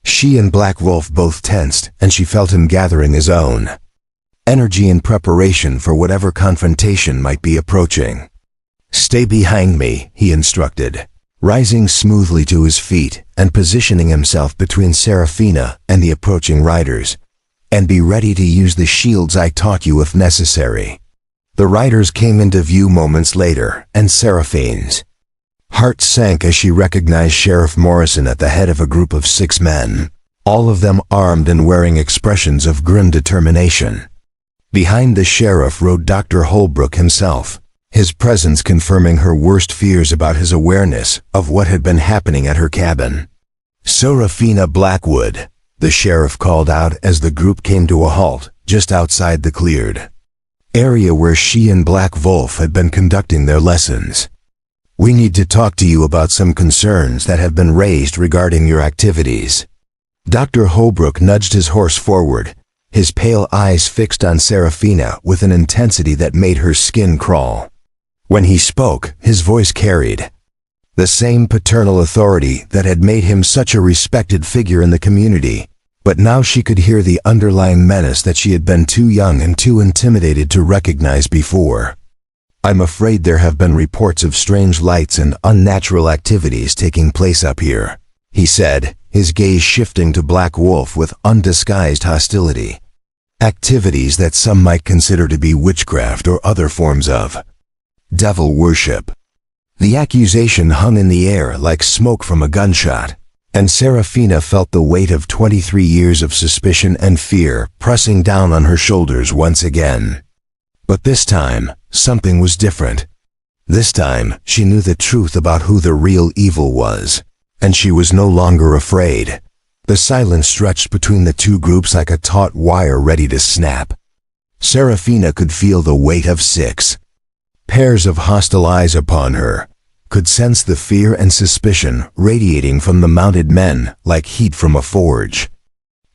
S1: She and Black Wolf both tensed, and she felt him gathering his own energy in preparation for whatever confrontation might be approaching. "Stay behind me," he instructed, rising smoothly to his feet and positioning himself between Serafina and the approaching riders. "And be ready to use the shields I taught you if necessary." The riders came into view moments later, and Seraphine's heart sank as she recognized Sheriff Morrison at the head of a group of 6 men, all of them armed and wearing expressions of grim determination. Behind the sheriff rode Dr. Holbrook himself, his presence confirming her worst fears about his awareness of what had been happening at her cabin. "Serafina Blackwood," the sheriff called out as the group came to a halt just outside the cleared area where she and Black Wolf had been conducting their lessons. "We need to talk to you about some concerns that have been raised regarding your activities." Dr. Holbrook nudged his horse forward, his pale eyes fixed on Serafina with an intensity that made her skin crawl. When he spoke, his voice carried the same paternal authority that had made him such a respected figure in the community, but now she could hear the underlying menace that she had been too young and too intimidated to recognize before. "I'm afraid there have been reports of strange lights and unnatural activities taking place up here," he said, his gaze shifting to Black Wolf with undisguised hostility. Activities that some might consider to be witchcraft or other forms of devil worship. The accusation hung in the air like smoke from a gunshot, and Serafina felt the weight of 23 years of suspicion and fear pressing down on her shoulders once again. But this time, something was different. This time, she knew the truth about who the real evil was, and she was no longer afraid. The silence stretched between the two groups like a taut wire ready to snap. Serafina could feel the weight of 6 pairs of hostile eyes upon her, could sense the fear and suspicion radiating from the mounted men like heat from a forge.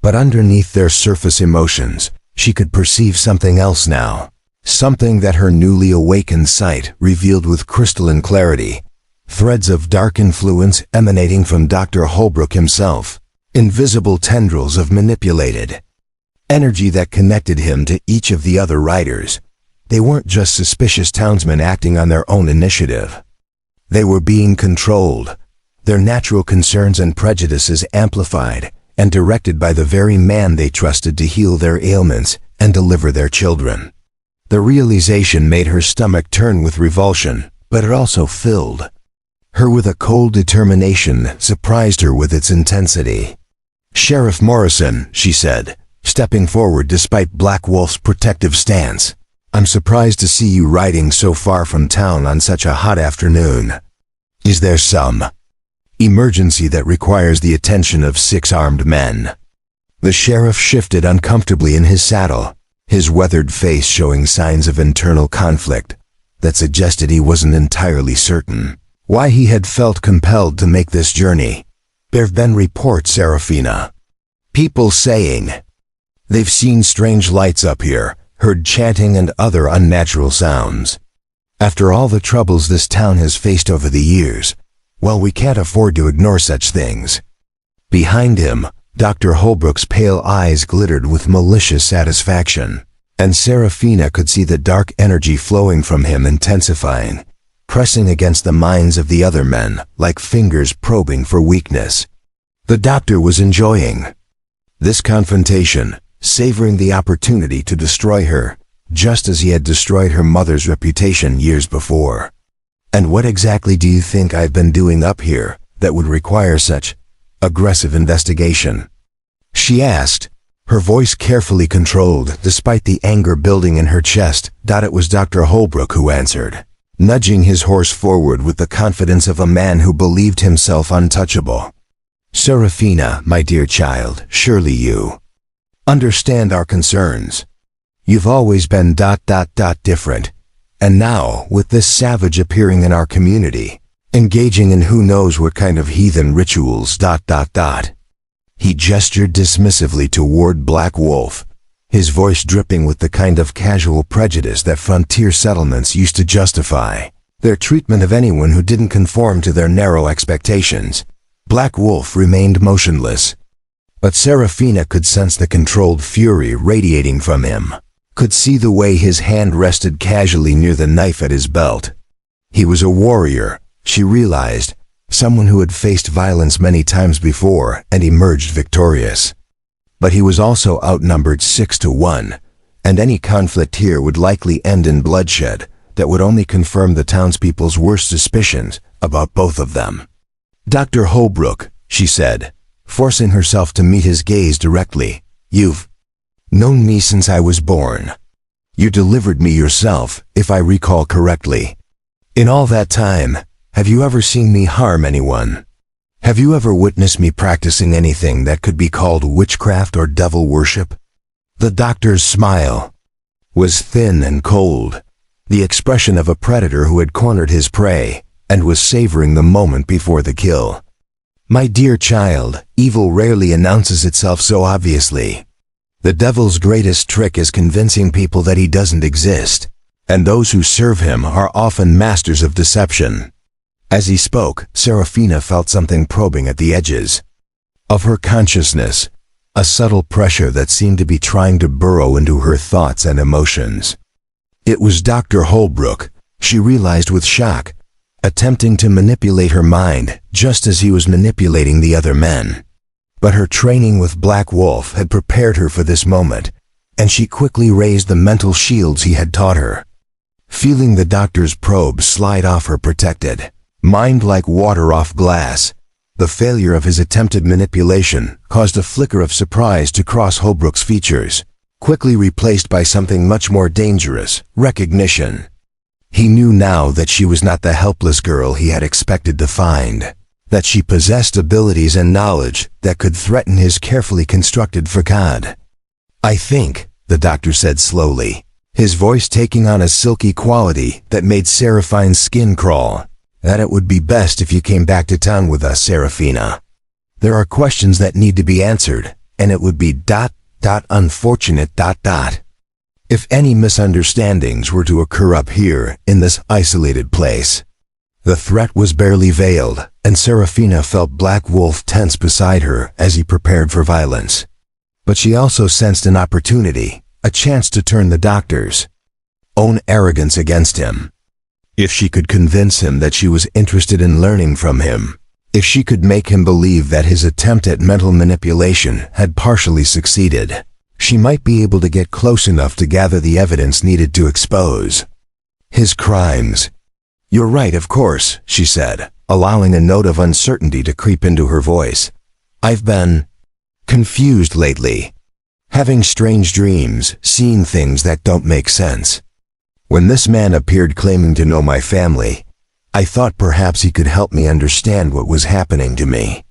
S1: But underneath their surface emotions, she could perceive something else now, something that her newly awakened sight revealed with crystalline clarity. Threads of dark influence emanating from Dr. Holbrook himself, invisible tendrils of manipulated energy that connected him to each of the other riders. They weren't just suspicious townsmen acting on their own initiative. They were being controlled, their natural concerns and prejudices amplified and directed by the very man they trusted to heal their ailments and deliver their children. The realization made her stomach turn with revulsion, but it also filled her with a cold determination that surprised her with its intensity. "Sheriff Morrison," she said, stepping forward despite Black Wolf's protective stance, "I'm surprised to see you riding so far from town on such a hot afternoon. Is there some emergency that requires the attention of 6 armed men?" The sheriff shifted uncomfortably in his saddle, his weathered face showing signs of internal conflict that suggested he wasn't entirely certain why he had felt compelled to make this journey. "There've been reports, Serafina. People saying they've seen strange lights up here, heard chanting and other unnatural sounds. After all the troubles this town has faced over the years, well, we can't afford to ignore such things." Behind him, Dr. Holbrook's pale eyes glittered with malicious satisfaction, and Serafina could see the dark energy flowing from him intensifying, pressing against the minds of the other men like fingers probing for weakness. The doctor was enjoying this confrontation, savoring the opportunity to destroy her, just as he had destroyed her mother's reputation years before. "And what exactly do you think I've been doing up here that would require such aggressive investigation?" she asked, her voice carefully controlled despite the anger building in her chest. It was Dr. Holbrook who answered, nudging his horse forward with the confidence of a man who believed himself untouchable. "Serafina, my dear child, surely you understand our concerns. You've always been ... different, and now, with this savage appearing in our community, engaging in who knows what kind of heathen rituals ... He gestured dismissively toward Black Wolf, his voice dripping with the kind of casual prejudice that frontier settlements used to justify their treatment of anyone who didn't conform to their narrow expectations. Black Wolf remained motionless, but Serafina could sense the controlled fury radiating from him, could see the way his hand rested casually near the knife at his belt. He was a warrior, she realized, someone who had faced violence many times before and emerged victorious. But he was also outnumbered 6-1, and any conflict here would likely end in bloodshed that would only confirm the townspeople's worst suspicions about both of them. "Dr. Holbrook," she said, forcing herself to meet his gaze directly, "you've known me since I was born. You delivered me yourself, if I recall correctly. In all that time, have you ever seen me harm anyone? Have you ever witnessed me practicing anything that could be called witchcraft or devil worship?" The doctor's smile was thin and cold, the expression of a predator who had cornered his prey and was savoring the moment before the kill. "My dear child, evil rarely announces itself so obviously. The devil's greatest trick is convincing people that he doesn't exist, and those who serve him are often masters of deception." As he spoke, Serafina felt something probing at the edges of her consciousness, a subtle pressure that seemed to be trying to burrow into her thoughts and emotions. It was Dr. Holbrook, she realized with shock, attempting to manipulate her mind just as he was manipulating the other men. But her training with Black Wolf had prepared her for this moment, and she quickly raised the mental shields he had taught her. Feeling the doctor's probe slide off her protected mind like water off glass, the failure of his attempted manipulation caused a flicker of surprise to cross Holbrook's features, quickly replaced by something much more dangerous, recognition. He knew now that she was not the helpless girl he had expected to find, that she possessed abilities and knowledge that could threaten his carefully constructed facade. "I think," the doctor said slowly, his voice taking on a silky quality that made Seraphine's skin crawl, "that it would be best if you came back to town with us, Seraphina. There are questions that need to be answered, and it would be unfortunate. If any misunderstandings were to occur up here in this isolated place." The threat was barely veiled, and Seraphina felt Black Wolf tense beside her as he prepared for violence. But she also sensed an opportunity, a chance to turn the doctor's own arrogance against him. If she could convince him that she was interested in learning from him, if she could make him believe that his attempt at mental manipulation had partially succeeded, she might be able to get close enough to gather the evidence needed to expose his crimes. "You're right, of course," she said, allowing a note of uncertainty to creep into her voice. "I've been confused lately, having strange dreams, seeing things that don't make sense. When this man appeared claiming to know my family, I thought perhaps he could help me understand what was happening to me."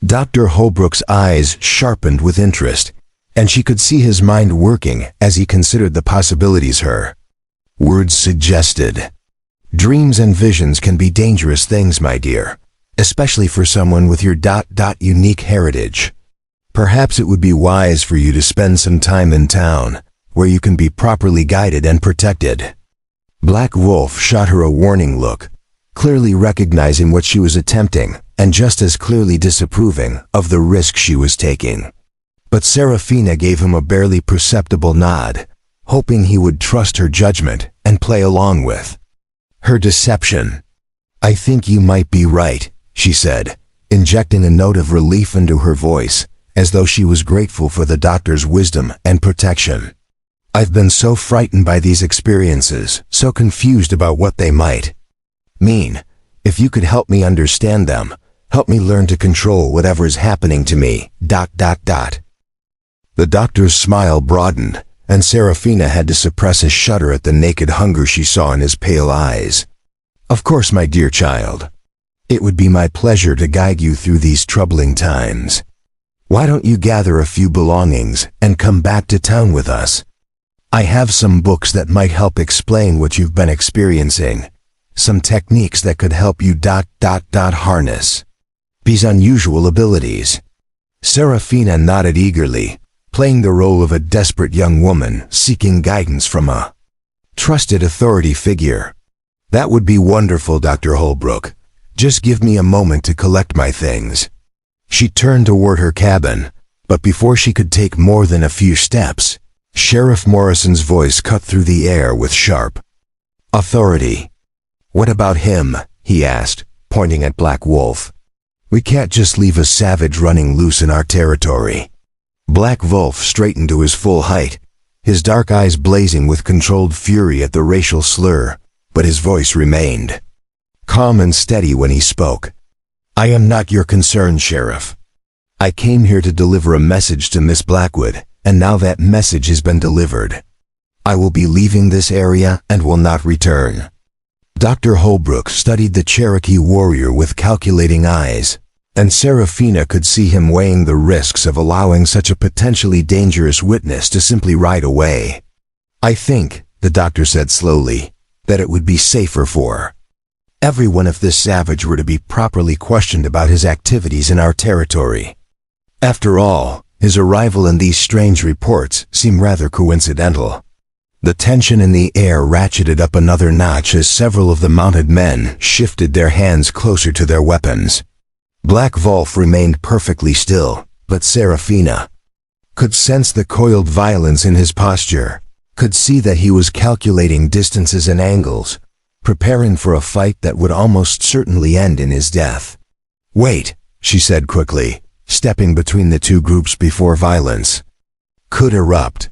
S1: Dr. Holbrook's eyes sharpened with interest, and she could see his mind working as he considered the possibilities her words suggested. "Dreams and visions can be dangerous things, my dear, especially for someone with your unique heritage. Perhaps it would be wise for you to spend some time in town, where you can be properly guided and protected." Black Wolf shot her a warning look, clearly recognizing what she was attempting, and just as clearly disapproving of the risk she was taking. But Seraphina gave him a barely perceptible nod, hoping he would trust her judgment and play along with her deception. "I think you might be right," she said, injecting a note of relief into her voice, as though she was grateful for the doctor's wisdom and protection. "I've been so frightened by these experiences, so confused about what they might mean. If you could help me understand them, help me learn to control whatever is happening to me. The doctor's smile broadened, and Seraphina had to suppress a shudder at the naked hunger she saw in his pale eyes. "Of course, my dear child. It would be my pleasure to guide you through these troubling times. Why don't you gather a few belongings and come back to town with us? I have some books that might help explain what you've been experiencing, some techniques that could help you harness these unusual abilities." Seraphina nodded eagerly, playing the role of a desperate young woman seeking guidance from a trusted authority figure. "That would be wonderful, Dr. Holbrook. Just give me a moment to collect my things." She turned toward her cabin, but before she could take more than a few steps, Sheriff Morrison's voice cut through the air with sharp authority. "What about him?" he asked, pointing at Black Wolf. "We can't just leave a savage running loose in our territory." Black Wolf straightened to his full height, his dark eyes blazing with controlled fury at the racial slur, but his voice remained calm and steady when he spoke. "I am not your concern, Sheriff. I came here to deliver a message to Miss Blackwood, and now that message has been delivered. I will be leaving this area and will not return." Dr. Holbrook studied the Cherokee warrior with calculating eyes, and Seraphina could see him weighing the risks of allowing such a potentially dangerous witness to simply ride away. "I think," the doctor said slowly, "that it would be safer for everyone if this savage were to be properly questioned about his activities in our territory. After all, his arrival and these strange reports seem rather coincidental." The tension in the air ratcheted up another notch as several of the mounted men shifted their hands closer to their weapons. Black Wolf remained perfectly still, but Seraphina could sense the coiled violence in his posture, could see that he was calculating distances and angles, preparing for a fight that would almost certainly end in his death. "Wait," she said quickly, stepping between the two groups before violence could erupt.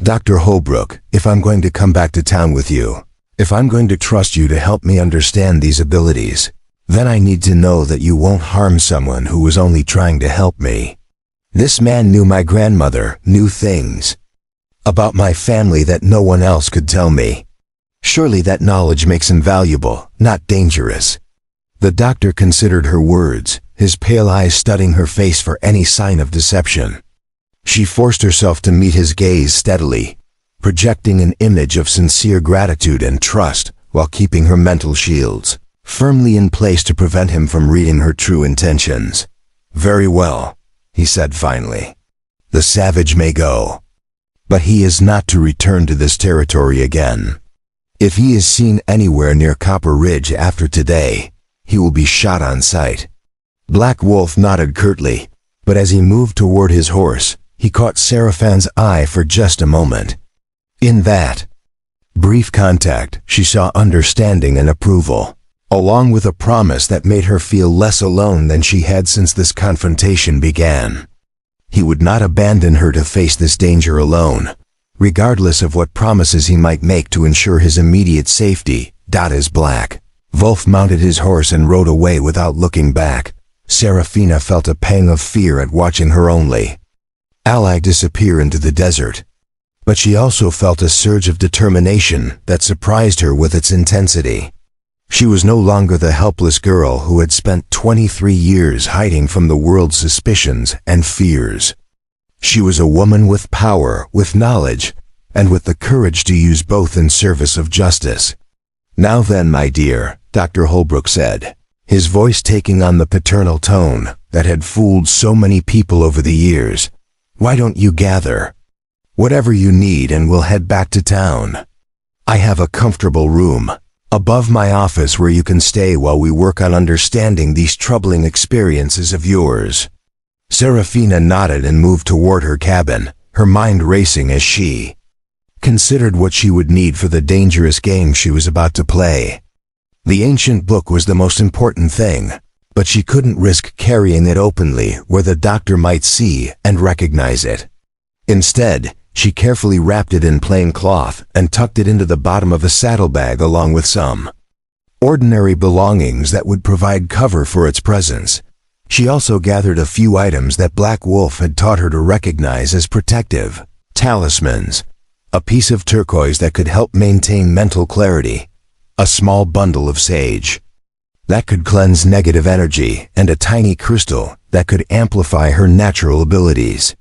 S1: "Dr. Holbrook, if I'm going to come back to town with you, if I'm going to trust you to help me understand these abilities, then I need to know that you won't harm someone who was only trying to help me." This man knew my grandmother, knew things about my family that no one else could tell me. Surely that knowledge makes him valuable, not dangerous. The doctor considered her words, his pale eyes studying her face for any sign of deception. She forced herself to meet his gaze steadily, projecting an image of sincere gratitude and trust while keeping her mental shields firmly in place to prevent him from reading her true intentions. "Very well," he said finally. "The savage may go, but he is not to return to this territory again. If he is seen anywhere near Copper Ridge after today, he will be shot on sight." Black Wolf nodded curtly, but as he moved toward his horse, he caught Seraphan's eye for just a moment. In that brief contact, she saw understanding and approval, along with a promise that made her feel less alone than she had since this confrontation began. He would not abandon her to face this danger alone, regardless of what promises he might make to ensure his immediate safety. As Black Wolf mounted his horse and rode away without looking back, Seraphina felt a pang of fear at watching her only ally disappear into the desert. But she also felt a surge of determination that surprised her with its intensity. She was no longer the helpless girl who had spent 23 years hiding from the world's suspicions and fears. She was a woman with power, with knowledge, and with the courage to use both in service of justice. "Now then, my dear," Dr. Holbrook said, his voice taking on the paternal tone that had fooled so many people over the years, "why don't you gather whatever you need and we'll head back to town? I have a comfortable room above my office where you can stay while we work on understanding these troubling experiences of yours." Seraphina nodded and moved toward her cabin, her mind racing as she considered what she would need for the dangerous game she was about to play. The ancient book was the most important thing, but she couldn't risk carrying it openly where the doctor might see and recognize it. Instead, she carefully wrapped it in plain cloth and tucked it into the bottom of a saddlebag along with some ordinary belongings that would provide cover for its presence. She also gathered a few items that Black Wolf had taught her to recognize as protective talismans, a piece of turquoise that could help maintain mental clarity, a small bundle of sage that could cleanse negative energy, and a tiny crystal that could amplify her natural abilities.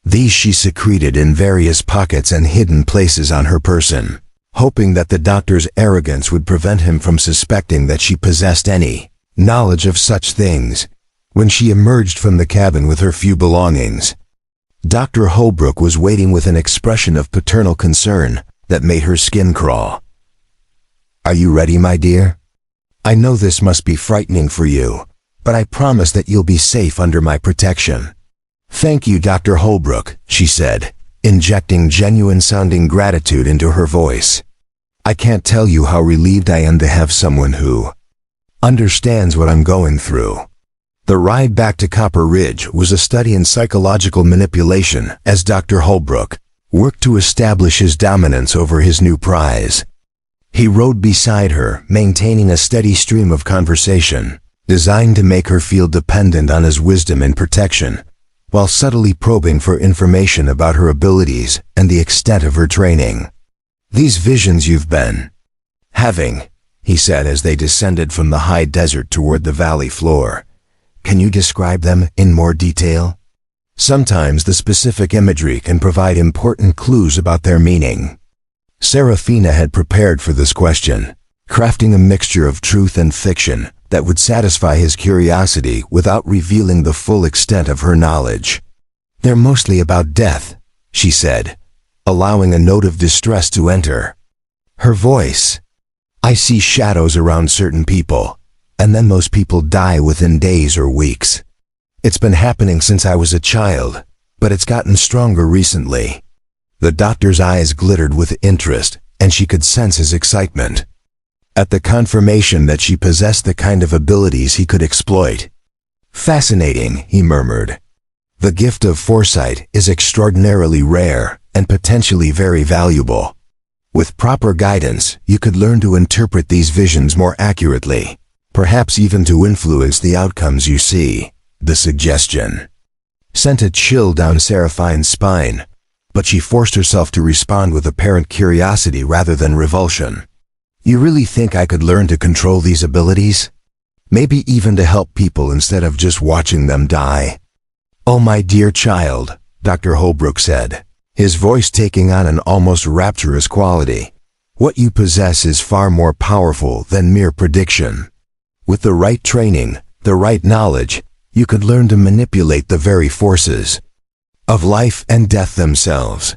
S1: These she secreted in various pockets and hidden places on her person, hoping that the doctor's arrogance would prevent him from suspecting that she possessed any knowledge of such things. When she emerged from the cabin with her few belongings, Dr. Holbrook was waiting with an expression of paternal concern that made her skin crawl. "Are you ready, my dear? I know this must be frightening for you, but I promise that you'll be safe under my protection." "Thank you, Dr. Holbrook," she said, injecting genuine-sounding gratitude into her voice. "I can't tell you how relieved I am to have someone who understands what I'm going through." The ride back to Copper Ridge was a study in psychological manipulation as Dr. Holbrook worked to establish his dominance over his new prize. He rode beside her, maintaining a steady stream of conversation, designed to make her feel dependent on his wisdom and protection, while subtly probing for information about her abilities and the extent of her training. "These visions you've been having," he said as they descended from the high desert toward the valley floor, "can you describe them in more detail? Sometimes the specific imagery can provide important clues about their meaning." Seraphina had prepared for this question, crafting a mixture of truth and fiction that would satisfy his curiosity without revealing the full extent of her knowledge. "They're mostly about death," she said, allowing a note of distress to enter her voice. "I see shadows around certain people, and then those people die within days or weeks. It's been happening since I was a child, but it's gotten stronger recently." The doctor's eyes glittered with interest, and she could sense his excitement. at the confirmation that she possessed the kind of abilities he could exploit. "Fascinating," he murmured. "The gift of foresight is extraordinarily rare and potentially very valuable. With proper guidance, you could learn to interpret these visions more accurately, perhaps even to influence the outcomes you see." The suggestion sent a chill down Seraphine's spine, but she forced herself to respond with apparent curiosity rather than revulsion. "You really think I could learn to control these abilities? Maybe even to help people instead of just watching them die?" "Oh, my dear child," Dr. Holbrook said, his voice taking on an almost rapturous quality. "What you possess is far more powerful than mere prediction. With the right training, the right knowledge, you could learn to manipulate the very forces of life and death themselves.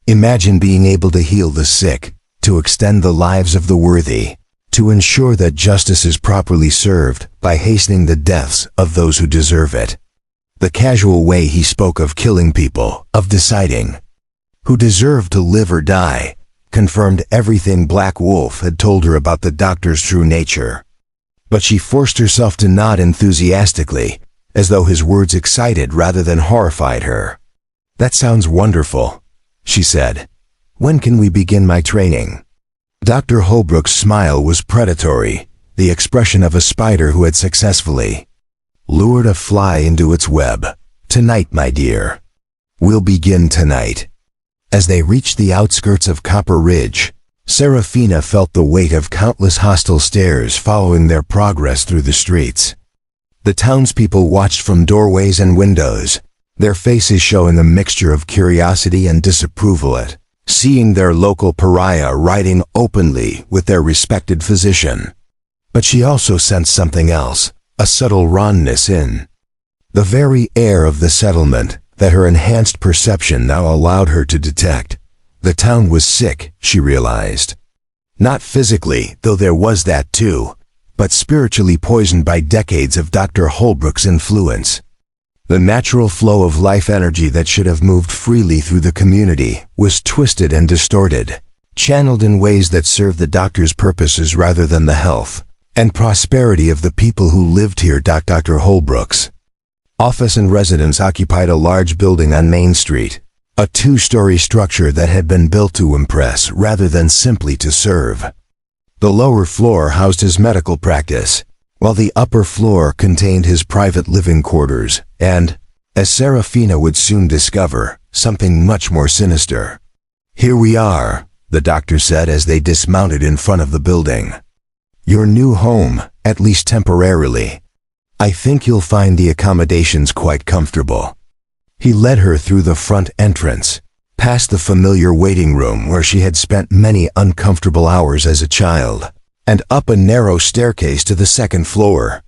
S1: Imagine being able to heal the sick, to extend the lives of the worthy, to ensure that justice is properly served by hastening the deaths of those who deserve it." The casual way he spoke of killing people, of deciding who deserved to live or die, confirmed everything Black Wolf had told her about the doctor's true nature. But she forced herself to nod enthusiastically, as though his words excited rather than horrified her. "That sounds wonderful," she said. "When can we begin my training?" Dr. Holbrook's smile was predatory, the expression of a spider who had successfully lured a fly into its web. "Tonight, my dear. We'll begin tonight." As they reached the outskirts of Copper Ridge, Seraphina felt the weight of countless hostile stares following their progress through the streets. The townspeople watched from doorways and windows, their faces showing a mixture of curiosity and disapproval at seeing their local pariah riding openly with their respected physician. But she also sensed something else, a subtle rawness in the very air of the settlement that her enhanced perception now allowed her to detect. The town was sick, she realized. Not physically, though there was that too, but spiritually poisoned by decades of Dr. Holbrook's influence. The natural flow of life energy that should have moved freely through the community was twisted and distorted, channeled in ways that served the doctor's purposes rather than the health and prosperity of the people who lived here. Dr. Holbrook's office and residence occupied a large building on Main Street, a two-story structure that had been built to impress rather than simply to serve. The lower floor housed his medical practice, while the upper floor contained his private living quarters and, as Seraphina would soon discover, something much more sinister. "Here we are," the doctor said as they dismounted in front of the building. "Your new home, at least temporarily. I think you'll find the accommodations quite comfortable." He led her through the front entrance, past the familiar waiting room where she had spent many uncomfortable hours as a child, and up a narrow staircase to the second floor.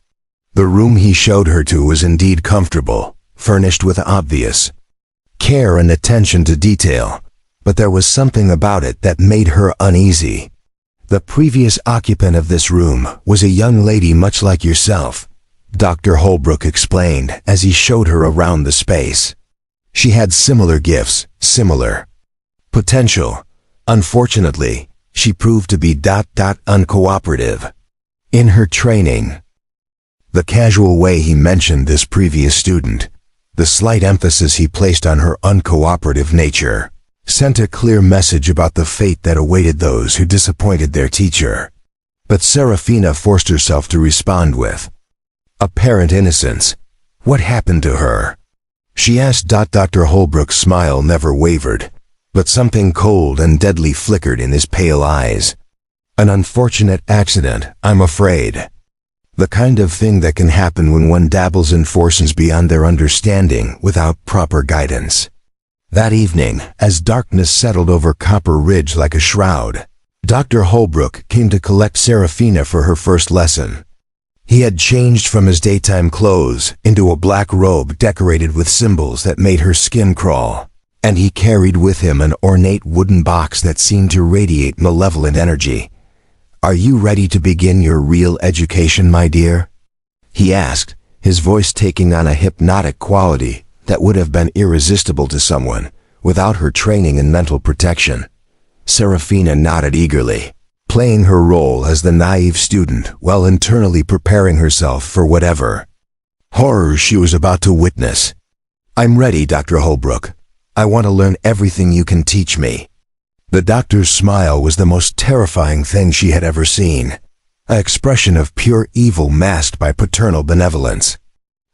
S1: The room he showed her to was indeed comfortable, furnished with obvious care and attention to detail, but there was something about it that made her uneasy. "The previous occupant of this room was a young lady much like yourself," Dr. Holbrook explained as he showed her around the space. "She had similar gifts, similar potential. Unfortunately, she proved to be uncooperative in her training." The casual way he mentioned this previous student, the slight emphasis he placed on her uncooperative nature, sent a clear message about the fate that awaited those who disappointed their teacher. But Seraphina forced herself to respond with apparent innocence. "What happened to her?" she asked. Dr. Holbrook's smile never wavered, but something cold and deadly flickered in his pale eyes. "An unfortunate accident, I'm afraid. The kind of thing that can happen when one dabbles in forces beyond their understanding without proper guidance." That evening, as darkness settled over Copper Ridge like a shroud, Dr. Holbrook came to collect Seraphina for her first lesson. He had changed from his daytime clothes into a black robe decorated with symbols that made her skin crawl, and he carried with him an ornate wooden box that seemed to radiate malevolent energy. "Are you ready to begin your real education, my dear?" he asked, his voice taking on a hypnotic quality that would have been irresistible to someone without her training and mental protection. Seraphina nodded eagerly. playing her role as the naive student while internally preparing herself for whatever horror she was about to witness. "I'm ready, Dr. Holbrook. I want to learn everything you can teach me." The doctor's smile was the most terrifying thing she had ever seen, an expression of pure evil masked by paternal benevolence.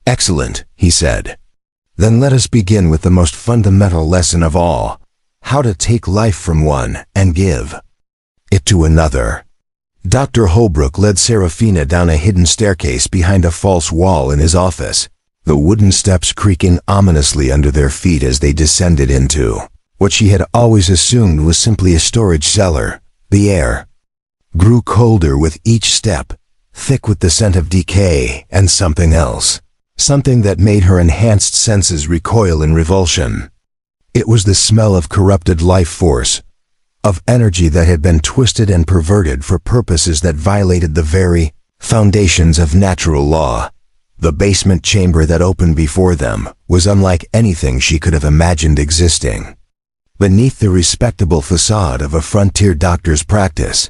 S1: "Excellent," he said. "Then let us begin with the most fundamental lesson of all, how to take life from one and give it to another." Dr. Holbrook led Serafina down a hidden staircase behind a false wall in his office, the wooden steps creaking ominously under their feet as they descended into what she had always assumed was simply a storage cellar. The air grew colder with each step, thick with the scent of decay and something else, something that made her enhanced senses recoil in revulsion. It was the smell of corrupted life force, of energy that had been twisted and perverted for purposes that violated the very foundations of natural law. The basement chamber that opened before them was unlike anything she could have imagined existing. Beneath the respectable facade of a frontier doctor's practice,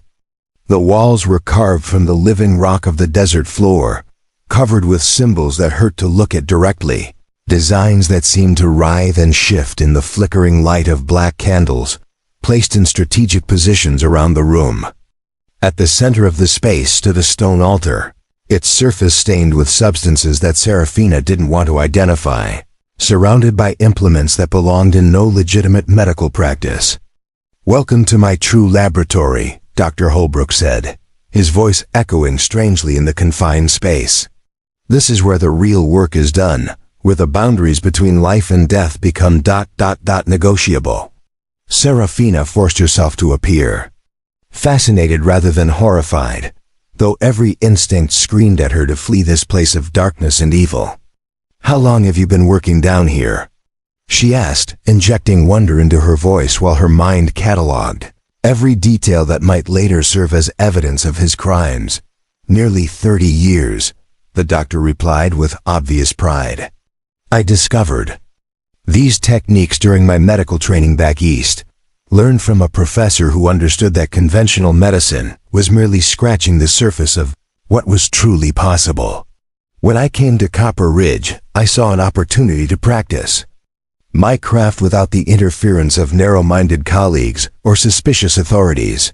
S1: the walls were carved from the living rock of the desert floor, covered with symbols that hurt to look at directly, designs that seemed to writhe and shift in the flickering light of black candles placed in strategic positions around the room. At the center of the space stood a stone altar, its surface stained with substances that Serafina didn't want to identify, surrounded by implements that belonged in no legitimate medical practice. "Welcome to my true laboratory," Dr. Holbrook said, his voice echoing strangely in the confined space. "This is where the real work is done, where the boundaries between life and death become negotiable." Serafina forced herself to appear fascinated rather than horrified, though every instinct screamed at her to flee this place of darkness and evil. "How long have you been working down here?" she asked, injecting wonder into her voice while her mind catalogued every detail that might later serve as evidence of his crimes. "Nearly 30 years, the doctor replied with obvious pride. "I discovered these techniques during my medical training back east, learned from a professor who understood that conventional medicine was merely scratching the surface of what was truly possible. When I came to Copper Ridge, I saw an opportunity to practice my craft without the interference of narrow-minded colleagues or suspicious authorities."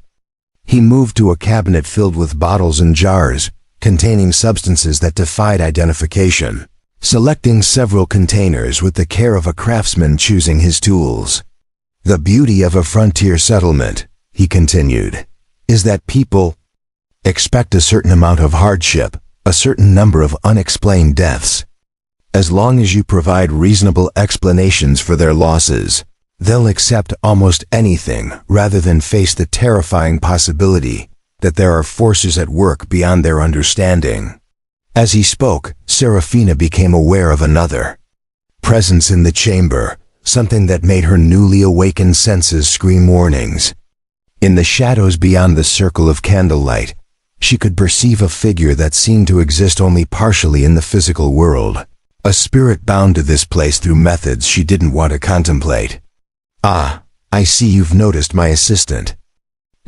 S1: He moved to a cabinet filled with bottles and jars containing substances that defied identification, selecting several containers with the care of a craftsman choosing his tools. "The beauty of a frontier settlement," he continued, "is that people expect a certain amount of hardship, a certain number of unexplained deaths. As long as you provide reasonable explanations for their losses, they'll accept almost anything rather than face the terrifying possibility that there are forces at work beyond their understanding." As he spoke, Serafina became aware of another presence in the chamber, something that made her newly awakened senses scream warnings. In the shadows beyond the circle of candlelight, she could perceive a figure that seemed to exist only partially in the physical world, a spirit bound to this place through methods she didn't want to contemplate. "Ah, I see you've noticed my assistant,"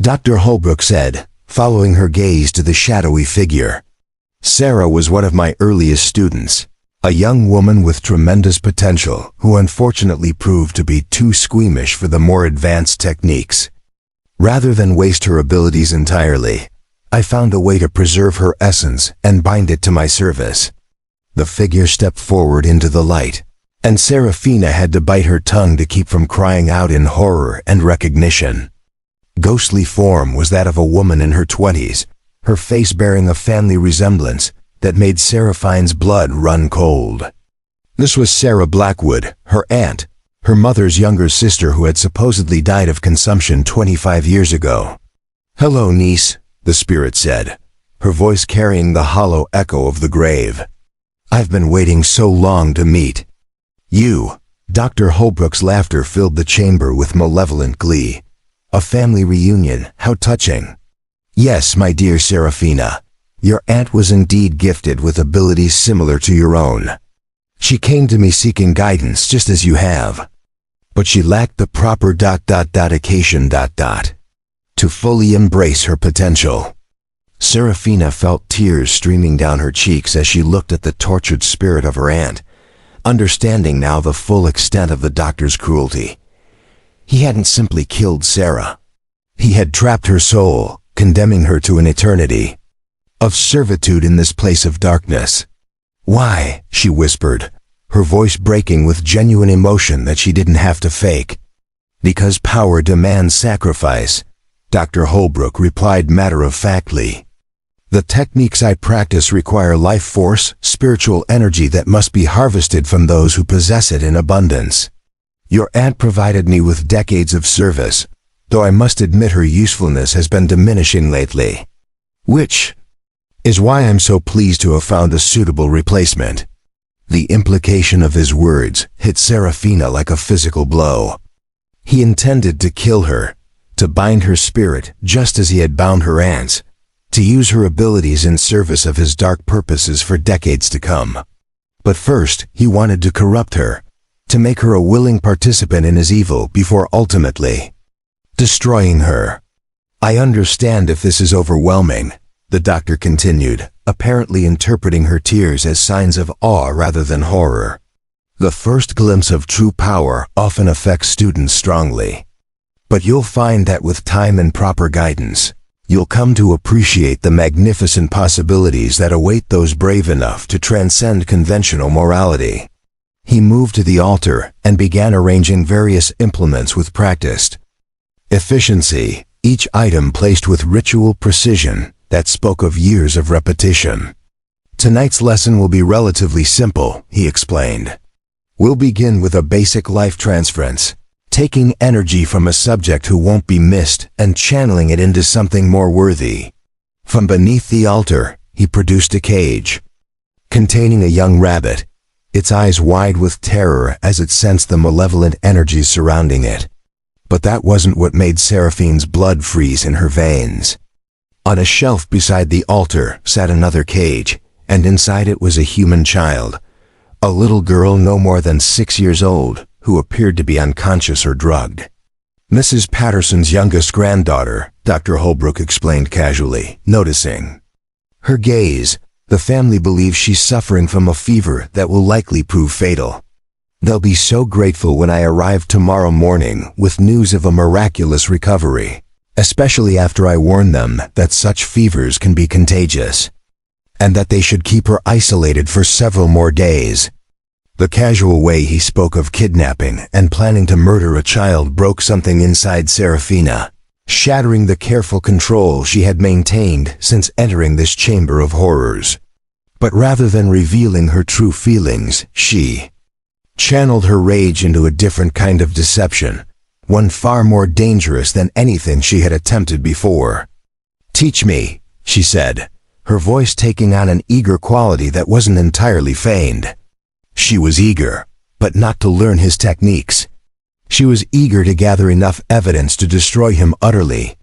S1: Dr. Holbrook said, following her gaze to the shadowy figure. "Sarah was one of my earliest students, a young woman with tremendous potential who unfortunately proved to be too squeamish for the more advanced techniques. Rather than waste her abilities entirely, I found a way to preserve her essence and bind it to my service." The figure stepped forward into the light, and Serafina had to bite her tongue to keep from crying out in horror and recognition. Ghostly form was that of a woman in her 20s, her face bearing a family resemblance that made Seraphine's blood run cold. This was Sarah Blackwood, her aunt, her mother's younger sister who had supposedly died of consumption 25 years ago. "Hello, niece," the spirit said, her voice carrying the hollow echo of the grave. "I've been waiting so long to meet you." Dr. Holbrook's laughter filled the chamber with malevolent glee. "A family reunion, how touching." "Yes, my dear Serafina, your aunt was indeed gifted with abilities similar to your own. She came to me seeking guidance just as you have. But she lacked the proper occasion. to fully embrace her potential. Serafina felt tears streaming down her cheeks as she looked at the tortured spirit of her aunt, understanding now the full extent of the doctor's cruelty. He hadn't simply killed Sarah. He had trapped her soul, condemning her to an eternity of servitude in this place of darkness. "Why?" she whispered, her voice breaking with genuine emotion that she didn't have to fake. "Because power demands sacrifice," Dr. Holbrook replied matter-of-factly. "The techniques I practice require life force, spiritual energy that must be harvested from those who possess it in abundance. Your aunt provided me with decades of service, though I must admit her usefulness has been diminishing lately. Which is why I'm so pleased to have found a suitable replacement." The implication of his words hit Serafina like a physical blow. He intended to kill her, to bind her spirit just as he had bound her aunt's, to use her abilities in service of his dark purposes for decades to come. But first, he wanted to corrupt her, to make her a willing participant in his evil before ultimately destroying her. "I understand if this is overwhelming," the doctor continued, apparently interpreting her tears as signs of awe rather than horror. "The first glimpse of true power often affects students strongly. But you'll find that with time and proper guidance, you'll come to appreciate the magnificent possibilities that await those brave enough to transcend conventional morality." He moved to the altar and began arranging various implements with practiced efficiency, each item placed with ritual precision that spoke of years of repetition. "Tonight's lesson will be relatively simple," he explained. "We'll begin with a basic life transference, taking energy from a subject who won't be missed and channeling it into something more worthy." From beneath the altar, he produced a cage containing a young rabbit, its eyes wide with terror as it sensed the malevolent energies surrounding it. But that wasn't what made Seraphine's blood freeze in her veins. On a shelf beside the altar sat another cage, and inside it was a human child, a little girl no more than 6 years old, who appeared to be unconscious or drugged. "Mrs. Patterson's youngest granddaughter," Dr. Holbrook explained casually, noticing her gaze. "The family believes she's suffering from a fever that will likely prove fatal. They'll be so grateful when I arrive tomorrow morning with news of a miraculous recovery, especially after I warn them that such fevers can be contagious, and that they should keep her isolated for several more days." The casual way he spoke of kidnapping and planning to murder a child broke something inside Serafina, shattering the careful control she had maintained since entering this chamber of horrors. But rather than revealing her true feelings, she channeled her rage into a different kind of deception, one far more dangerous than anything she had attempted before. "Teach me," she said, her voice taking on an eager quality that wasn't entirely feigned. She was eager, but not to learn his techniques. She was eager to gather enough evidence to destroy him utterly,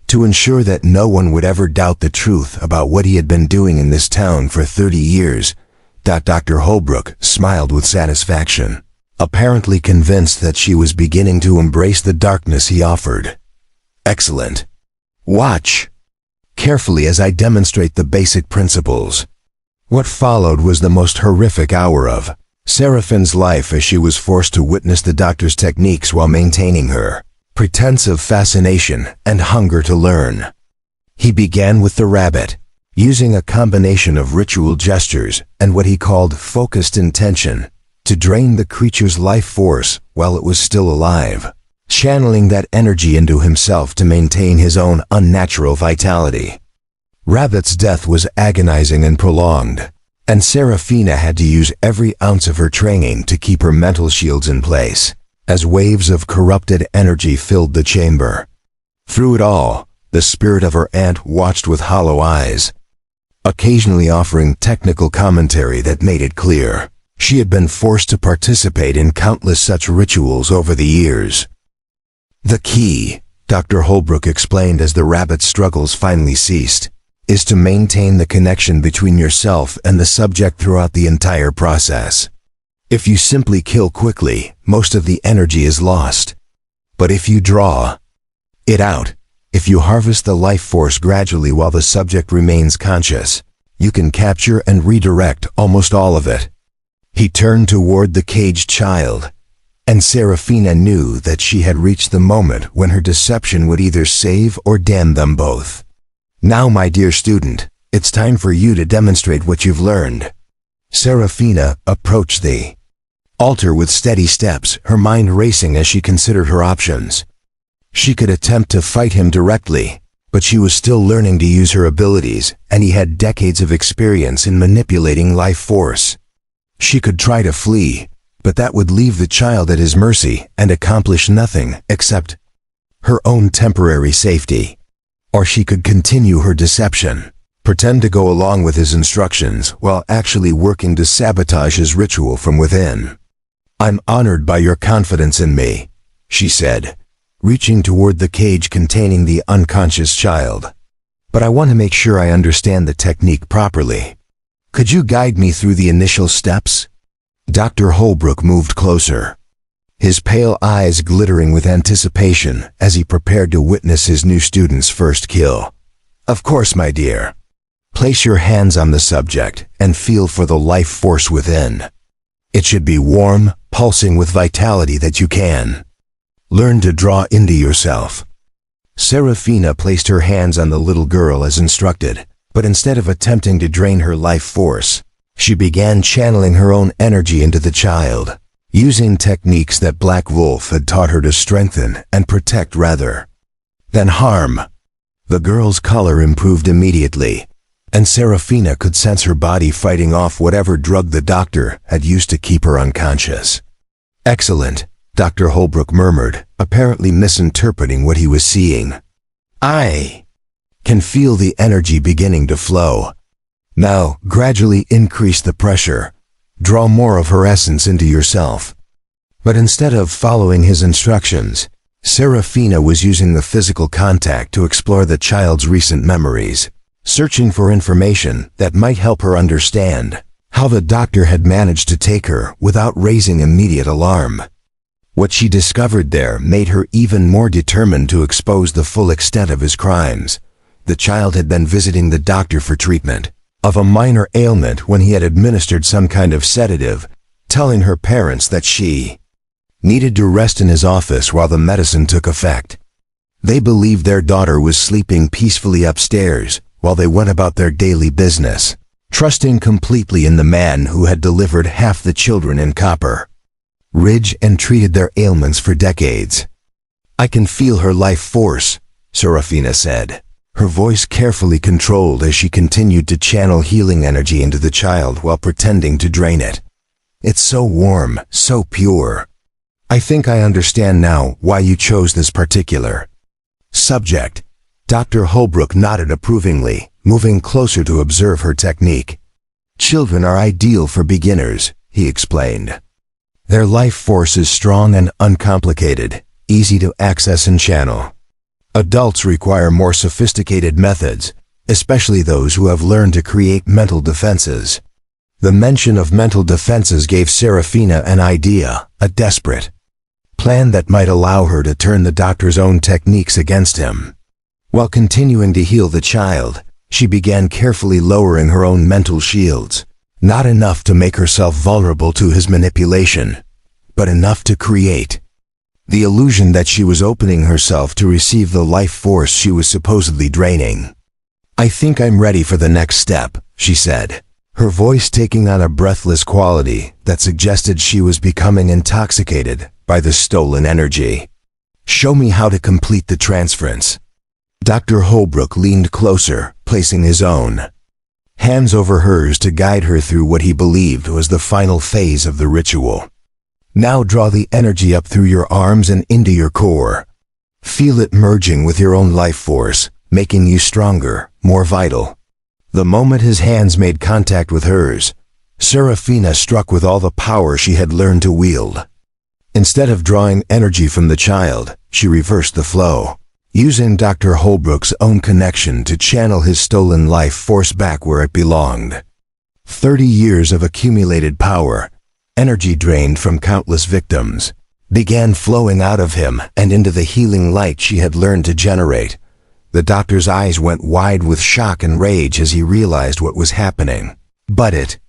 S1: to ensure that no one would ever doubt the truth about what he had been doing in this town for 30 years. Dr. Holbrook smiled with satisfaction, apparently convinced that she was beginning to embrace the darkness he offered. "Excellent. Watch carefully as I demonstrate the basic principles." What followed was the most horrific hour of Seraphine's life as she was forced to witness the doctor's techniques while maintaining her pretense of fascination and hunger to learn. He began with the rabbit, using a combination of ritual gestures and what he called focused intention to drain the creature's life force while it was still alive, channeling that energy into himself to maintain his own unnatural vitality. Rabbit's death was agonizing and prolonged, and Serafina had to use every ounce of her training to keep her mental shields in place, as waves of corrupted energy filled the chamber. Through it all, the spirit of her aunt watched with hollow eyes, occasionally offering technical commentary that made it clear she had been forced to participate in countless such rituals over the years. "The key," Dr. Holbrook explained as the rabbit's struggles finally ceased, "is to maintain the connection between yourself and the subject throughout the entire process. If you simply kill quickly, most of the energy is lost. But if you draw it out, If you harvest the life force gradually while the subject remains conscious, you can capture and redirect almost all of it. He turned toward the caged child, and Serafina knew that she had reached the moment when her deception would either save or damn them both. Now, my dear student, it's time for you to demonstrate what you've learned. Serafina approached the altar with steady steps, her mind racing as she considered her options. She could attempt to fight him directly, but she was still learning to use her abilities, and he had decades of experience in manipulating life force. She could try to flee, but that would leave the child at his mercy and accomplish nothing except her own temporary safety. Or she could continue her deception, pretend to go along with his instructions while actually working to sabotage his ritual from within. "I'm honored by your confidence in me," she said, reaching toward the cage containing the unconscious child. "But I want to make sure I understand the technique properly. Could you guide me through the initial steps?" Dr. Holbrook moved closer, his pale eyes glittering with anticipation as he prepared to witness his new student's first kill. "Of course, my dear. Place your hands on the subject and feel for the life force within. It should be warm, pulsing with vitality that you can. Learn to draw into yourself." Serafina placed her hands on the little girl as instructed, but instead of attempting to drain her life force, she began channeling her own energy into the child, using techniques that Black Wolf had taught her to strengthen and protect rather than harm. The girl's color improved immediately, and Serafina could sense her body fighting off whatever drug the doctor had used to keep her unconscious. "Excellent," Dr. Holbrook murmured, apparently misinterpreting what he was seeing. "I can feel the energy beginning to flow. Now, gradually increase the pressure. Draw more of her essence into yourself." But instead of following his instructions, Serafina was using the physical contact to explore the child's recent memories, searching for information that might help her understand how the doctor had managed to take her without raising immediate alarm. What she discovered there made her even more determined to expose the full extent of his crimes. The child had been visiting the doctor for treatment of a minor ailment when he had administered some kind of sedative, telling her parents that she needed to rest in his office while the medicine took effect. They believed their daughter was sleeping peacefully upstairs while they went about their daily business, trusting completely in the man who had delivered half the children in copper ridge and treated their ailments for decades. "I can feel her life force," Serafina said, her voice carefully controlled as she continued to channel healing energy into the child while pretending to drain it. "It's so warm, so pure. I think I understand now why you chose this particular subject." Dr. Holbrook nodded approvingly, moving closer to observe her technique. "Children are ideal for beginners," he explained. "Their life force is strong and uncomplicated, easy to access and channel. Adults require more sophisticated methods, especially those who have learned to create mental defenses." The mention of mental defenses gave Serafina an idea, a desperate plan that might allow her to turn the doctor's own techniques against him. While continuing to heal the child, she began carefully lowering her own mental shields, not enough to make herself vulnerable to his manipulation, but enough to create the illusion that she was opening herself to receive the life force she was supposedly draining. "I think I'm ready for the next step," she said, her voice taking on a breathless quality that suggested she was becoming intoxicated by the stolen energy. "Show me how to complete the transference." Dr. Holbrook leaned closer, placing his own hands over hers to guide her through what he believed was the final phase of the ritual. "Now draw the energy up through your arms and into your core. Feel it merging with your own life force, making you stronger, more vital." The moment his hands made contact with hers, Serafina struck with all the power she had learned to wield. Instead of drawing energy from the child, she reversed the flow, using Dr. Holbrook's own connection to channel his stolen life force back where it belonged. 30 years of accumulated power, energy drained from countless victims, began flowing out of him and into the healing light she had learned to generate, The doctor's eyes went wide with shock and rage as he realized what was happening. But it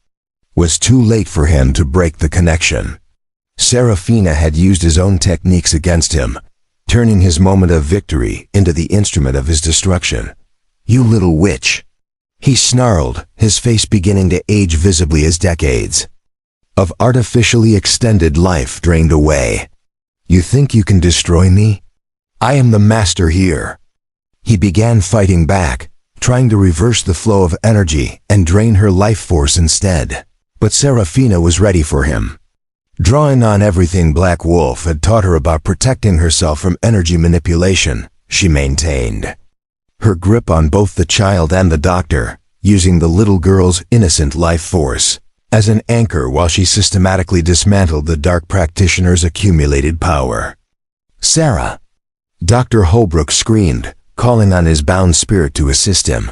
S1: was too late for him to break the connection. Serafina had used his own techniques against him, turning his moment of victory into the instrument of his destruction. "You little witch!" he snarled, his face beginning to age visibly as decades of artificially extended life drained away. "You think you can destroy me? I am the master here." He began fighting back, trying to reverse the flow of energy and drain her life force instead. But Serafina was ready for him. Drawing on everything Black Wolf had taught her about protecting herself from energy manipulation, she maintained her grip on both the child and the doctor, using the little girl's innocent life force as an anchor while she systematically dismantled the dark practitioner's accumulated power. "Sarah!" Dr. Holbrook screamed, calling on his bound spirit to assist him.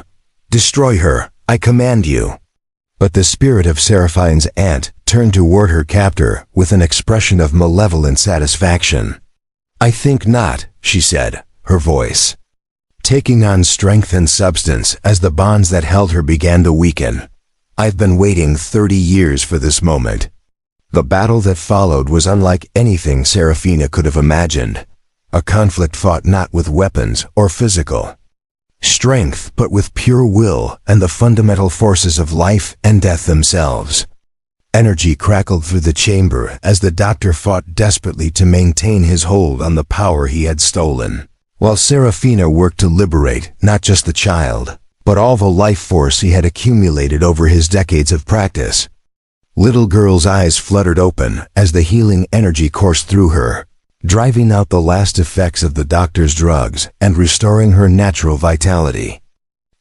S1: "Destroy her, I command you." But the spirit of Seraphine's aunt turned toward her captor with an expression of malevolent satisfaction. "I think not," she said, her voice taking on strength and substance as the bonds that held her began to weaken. "I've been waiting 30 years for this moment." The battle that followed was unlike anything Serafina could have imagined. A conflict fought not with weapons or physical strength, but with pure will and the fundamental forces of life and death themselves. Energy crackled through the chamber as the doctor fought desperately to maintain his hold on the power he had stolen, while Serafina worked to liberate not just the child, but all the life force he had accumulated over his decades of practice. Little girl's eyes fluttered open as the healing energy coursed through her, driving out the last effects of the doctor's drugs and restoring her natural vitality.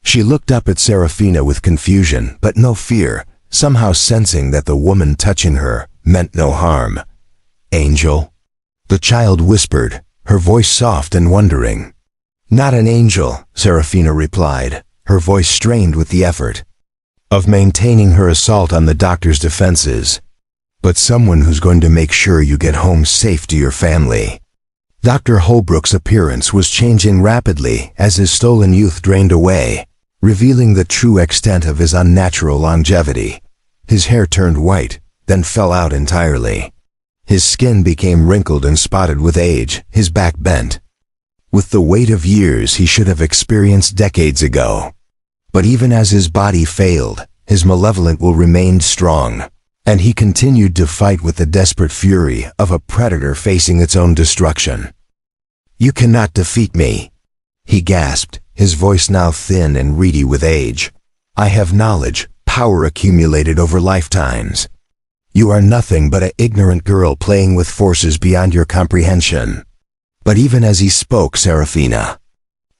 S1: She looked up at Serafina with confusion but no fear, somehow sensing that the woman touching her meant no harm. "Angel?" the child whispered, her voice soft and wondering. "Not an angel," Serafina replied, her voice strained with the effort of maintaining her assault on the doctor's defenses. "But someone who's going to make sure you get home safe to your family." Dr. Holbrook's appearance was changing rapidly as his stolen youth drained away, revealing the true extent of his unnatural longevity. His hair turned white, then fell out entirely. His skin became wrinkled and spotted with age, his back bent with the weight of years he should have experienced decades ago. But even as his body failed, his malevolent will remained strong, and he continued to fight with the desperate fury of a predator facing its own destruction. "You cannot defeat me," he gasped, his voice now thin and reedy with age. "I have knowledge, power accumulated over lifetimes. You are nothing but an ignorant girl playing with forces beyond your comprehension." But even as he spoke, Serafina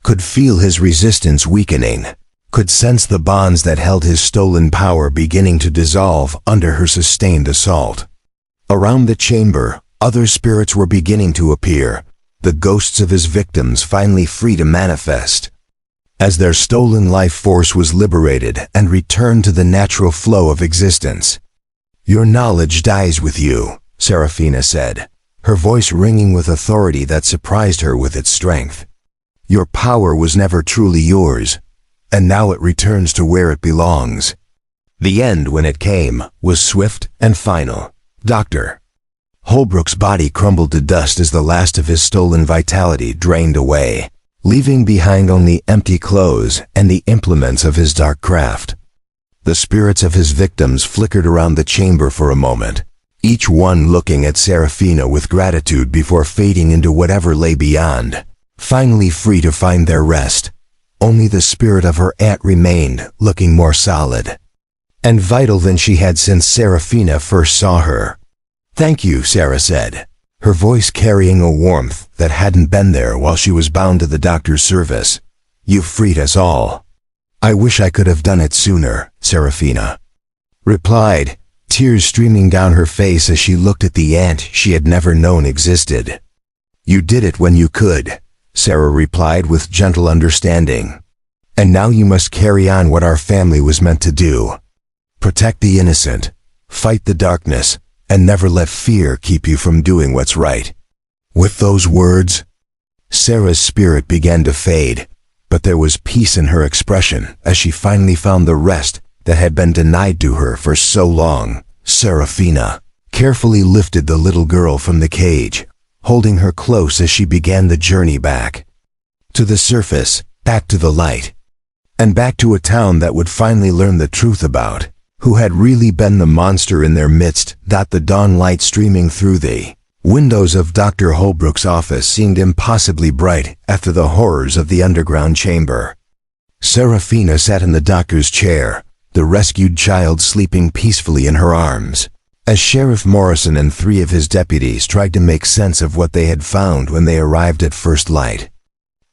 S1: could feel his resistance weakening, could sense the bonds that held his stolen power beginning to dissolve under her sustained assault. Around the chamber, other spirits were beginning to appear, the ghosts of his victims finally free to manifest, as their stolen life force was liberated and returned to the natural flow of existence. "Your knowledge dies with you," Serafina said, her voice ringing with authority that surprised her with its strength. "Your power was never truly yours, and now it returns to where it belongs." The end, when it came, was swift and final. Dr. Holbrook's body crumbled to dust as the last of his stolen vitality drained away, leaving behind only empty clothes and the implements of his dark craft. The spirits of his victims flickered around the chamber for a moment, each one looking at Serafina with gratitude before fading into whatever lay beyond, finally free to find their rest. Only the spirit of her aunt remained, looking more solid and vital than she had since Serafina first saw her. "Thank you," Sarah said, her voice carrying a warmth that hadn't been there while she was bound to the doctor's service. "You've freed us all." "I wish I could have done it sooner," Serafina replied, tears streaming down her face as she looked at the aunt she had never known existed. "You did it when you could," Sarah replied with gentle understanding. "And now you must carry on what our family was meant to do. Protect the innocent, fight the darkness, and never let fear keep you from doing what's right." With those words, Sarah's spirit began to fade, but there was peace in her expression as she finally found the rest that had been denied to her for so long. Serafina carefully lifted the little girl from the cage, holding her close as she began the journey back to the surface, back to the light, and back to a town that would finally learn the truth about who had really been the monster in their midst. The dawn light streaming through the windows of Dr. Holbrook's office seemed impossibly bright after the horrors of the underground chamber. Serafina sat in the doctor's chair, the rescued child sleeping peacefully in her arms, as Sheriff Morrison and 3 of his deputies tried to make sense of what they had found when they arrived at first light.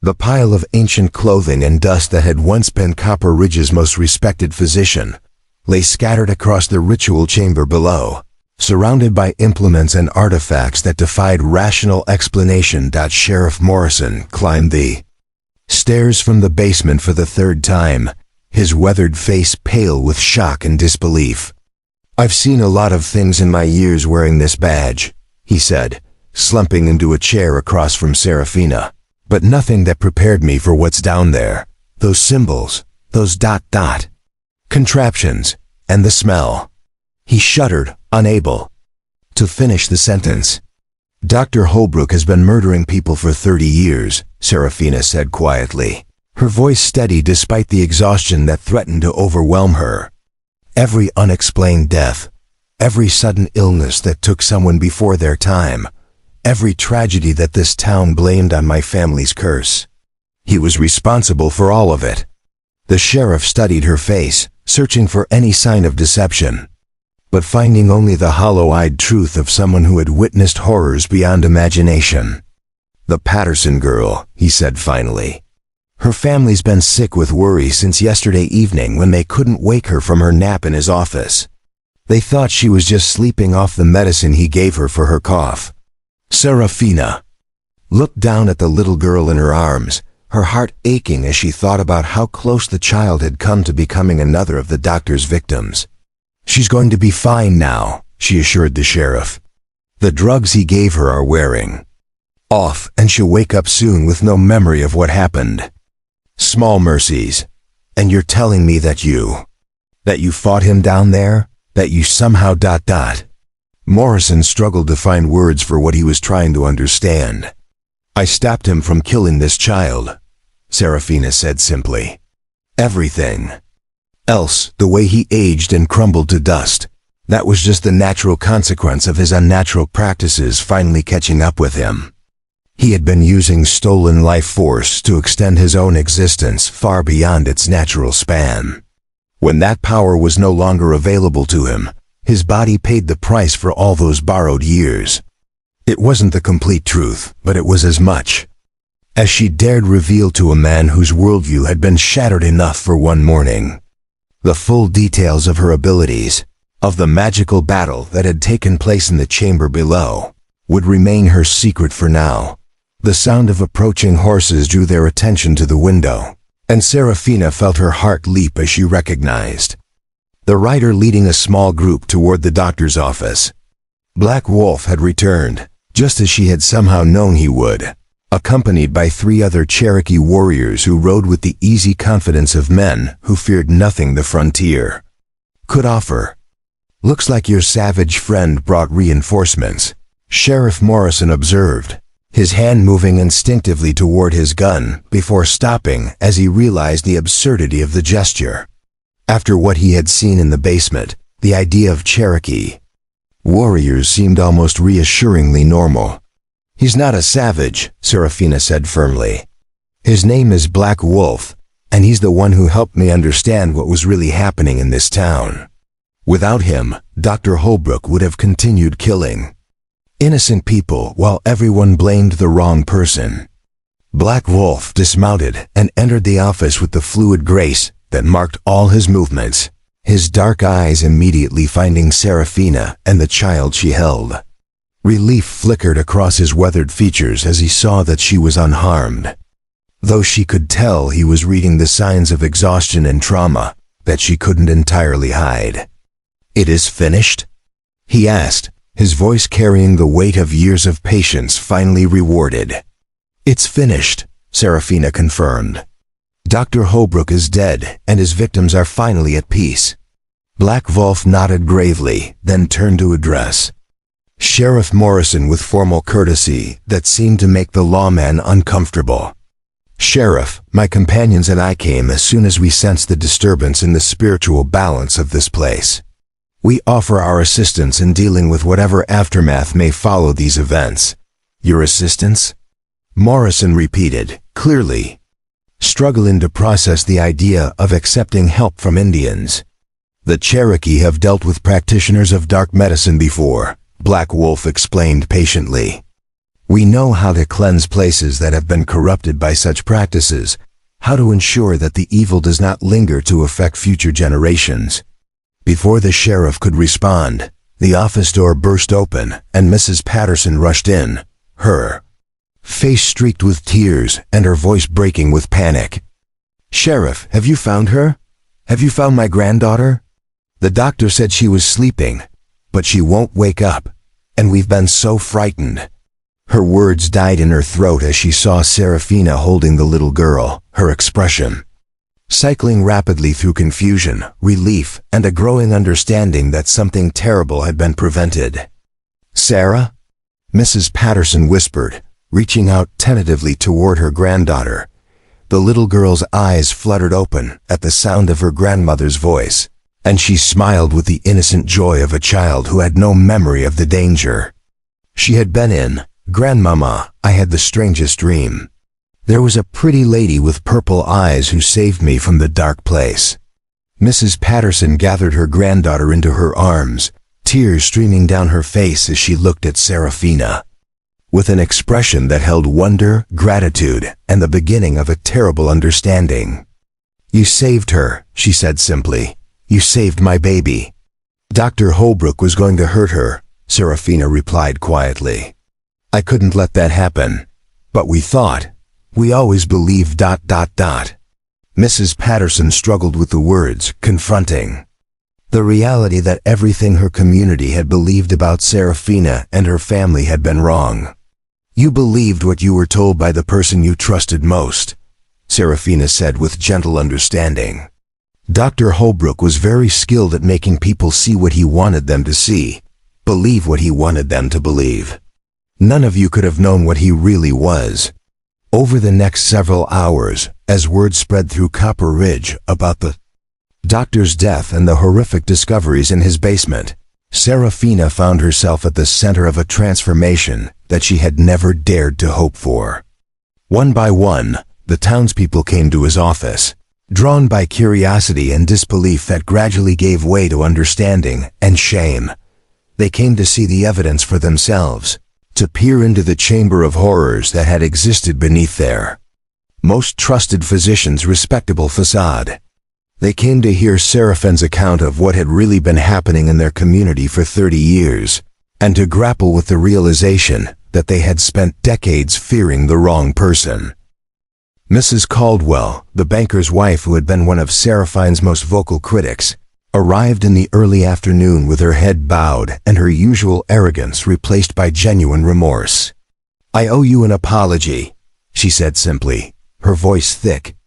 S1: The pile of ancient clothing and dust that had once been Copper Ridge's most respected physician lay scattered across the ritual chamber below, surrounded by implements and artifacts that defied rational explanation. Sheriff Morrison climbed the stairs from the basement for the 3rd time, his weathered face pale with shock and disbelief. "I've seen a lot of things in my years wearing this badge," he said, slumping into a chair across from Serafina, "but nothing that prepared me for what's down there. Those symbols, those ... contraptions, and the smell." He shuddered, unable to finish the sentence. "Dr. Holbrook has been murdering people for 30 years, Serafina said quietly, her voice steady despite the exhaustion that threatened to overwhelm her. "Every unexplained death, every sudden illness that took someone before their time, every tragedy that this town blamed on my family's curse. He was responsible for all of it." The sheriff studied her face, searching for any sign of deception, but finding only the hollow-eyed truth of someone who had witnessed horrors beyond imagination. "The Patterson girl," he said finally. "Her family's been sick with worry since yesterday evening when they couldn't wake her from her nap in his office. They thought she was just sleeping off the medicine he gave her for her cough." Serafina looked down at the little girl in her arms, her heart aching as she thought about how close the child had come to becoming another of the doctor's victims. "She's going to be fine now," she assured the sheriff. "The drugs he gave her are wearing off, and she'll wake up soon with no memory of what happened. Small mercies. And you're telling me that you fought him down there? That you somehow ... Morrison struggled to find words for what he was trying to understand. "I stopped him from killing this child," Serafina said simply. "Everything else, the way he aged and crumbled to dust, that was just the natural consequence of his unnatural practices finally catching up with him. He had been using stolen life force to extend his own existence far beyond its natural span. When that power was no longer available to him, his body paid the price for all those borrowed years. It wasn't the complete truth, but it was as much as she dared reveal to a man whose worldview had been shattered enough for one morning. The full details of her abilities, of the magical battle that had taken place in the chamber below, would remain her secret for now. The sound of approaching horses drew their attention to the window, and Serafina felt her heart leap as she recognized the rider leading a small group toward the doctor's office. Black Wolf had returned, just as she had somehow known he would, accompanied by 3 other Cherokee warriors who rode with the easy confidence of men who feared nothing the frontier could offer. "Looks like your savage friend brought reinforcements," Sheriff Morrison observed, his hand moving instinctively toward his gun before stopping as he realized the absurdity of the gesture. After what he had seen in the basement, the idea of Cherokee warriors seemed almost reassuringly normal. "He's not a savage," Serafina said firmly. "His name is Black Wolf, and he's the one who helped me understand what was really happening in this town. Without him, Dr. Holbrook would have continued killing innocent people while everyone blamed the wrong person." Black Wolf dismounted and entered the office with the fluid grace that marked all his movements, his dark eyes immediately finding Serafina and the child she held. Relief flickered across his weathered features as he saw that she was unharmed, though she could tell he was reading the signs of exhaustion and trauma that she couldn't entirely hide. "It is finished?" he asked, his voice carrying the weight of years of patience finally rewarded. "It's finished," Serafina confirmed. Dr. Holbrook is dead, and his victims are finally at peace. Black Wolf nodded gravely, then turned to address Sheriff Morrison with formal courtesy that seemed to make the lawman uncomfortable. Sheriff, my companions and I came as soon as we sensed the disturbance in the spiritual balance of this place. We offer our assistance in dealing with whatever aftermath may follow these events. Your assistance? Morrison repeated, clearly struggling to process the idea of accepting help from Indians. The Cherokee have dealt with practitioners of dark medicine before, Black Wolf explained patiently. We know how to cleanse places that have been corrupted by such practices, how to ensure that the evil does not linger to affect future generations. Before the sheriff could respond, the office door burst open and Mrs. Patterson rushed in, her face streaked with tears and her voice breaking with panic. Sheriff, have you found her? Have you found my granddaughter? The doctor said she was sleeping, but she won't wake up, and we've been so frightened. Her words died in her throat as she saw Serafina holding the little girl, her expression cycling rapidly through confusion, relief, and a growing understanding that something terrible had been prevented. Sarah? Mrs. Patterson whispered, reaching out tentatively toward her granddaughter. The little girl's eyes fluttered open at the sound of her grandmother's voice, and she smiled with the innocent joy of a child who had no memory of the danger. She had been in, Grandmama, I had the strangest dream. There was a pretty lady with purple eyes who saved me from the dark place. Mrs. Patterson gathered her granddaughter into her arms, tears streaming down her face as she looked at Serafina, with an expression that held wonder, gratitude, and the beginning of a terrible understanding. You saved her, she said simply. You saved my baby. Dr. Holbrook was going to hurt her, Serafina replied quietly. I couldn't let that happen. But we always believed ... Mrs. Patterson struggled with the words, confronting the reality that everything her community had believed about Serafina and her family had been wrong. You believed what you were told by the person you trusted most, Serafina said with gentle understanding. Dr. Holbrook was very skilled at making people see what he wanted them to see, believe what he wanted them to believe. None of you could have known what he really was. Over the next several hours, as word spread through Copper Ridge about the doctor's death and the horrific discoveries in his basement, Serafina found herself at the center of a transformation that she had never dared to hope for. One by one, the townspeople came to his office, drawn by curiosity and disbelief that gradually gave way to understanding and shame. They came to see the evidence for themselves, to peer into the chamber of horrors that had existed beneath their most trusted physician's respectable facade. They came to hear Seraphine's account of what had really been happening in their community for 30 years, and to grapple with the realization that they had spent decades fearing the wrong person. Mrs. Caldwell, the banker's wife who had been one of Seraphine's most vocal critics, arrived in the early afternoon with her head bowed and her usual arrogance replaced by genuine remorse. I owe you an apology, she said simply, her voice thick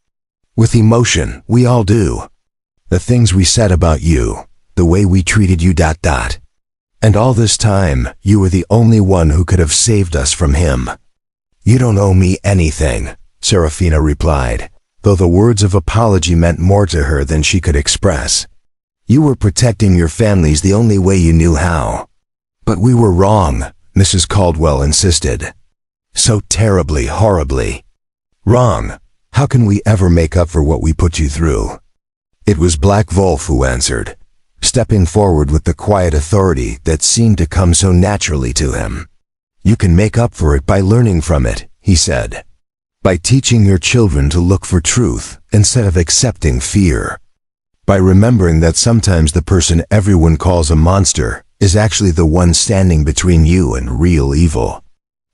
S1: with emotion. We all do. The things we said about you, the way we treated you ... And all this time, you were the only one who could have saved us from him. You don't owe me anything, Serafina replied, though the words of apology meant more to her than she could express. You were protecting your families the only way you knew how. But we were wrong, Mrs. Caldwell insisted. So terribly, horribly wrong. How can we ever make up for what we put you through? It was Black Wolf who answered, stepping forward with the quiet authority that seemed to come so naturally to him. You can make up for it by learning from it, he said. By teaching your children to look for truth instead of accepting fear. By remembering that sometimes the person everyone calls a monster is actually the one standing between you and real evil.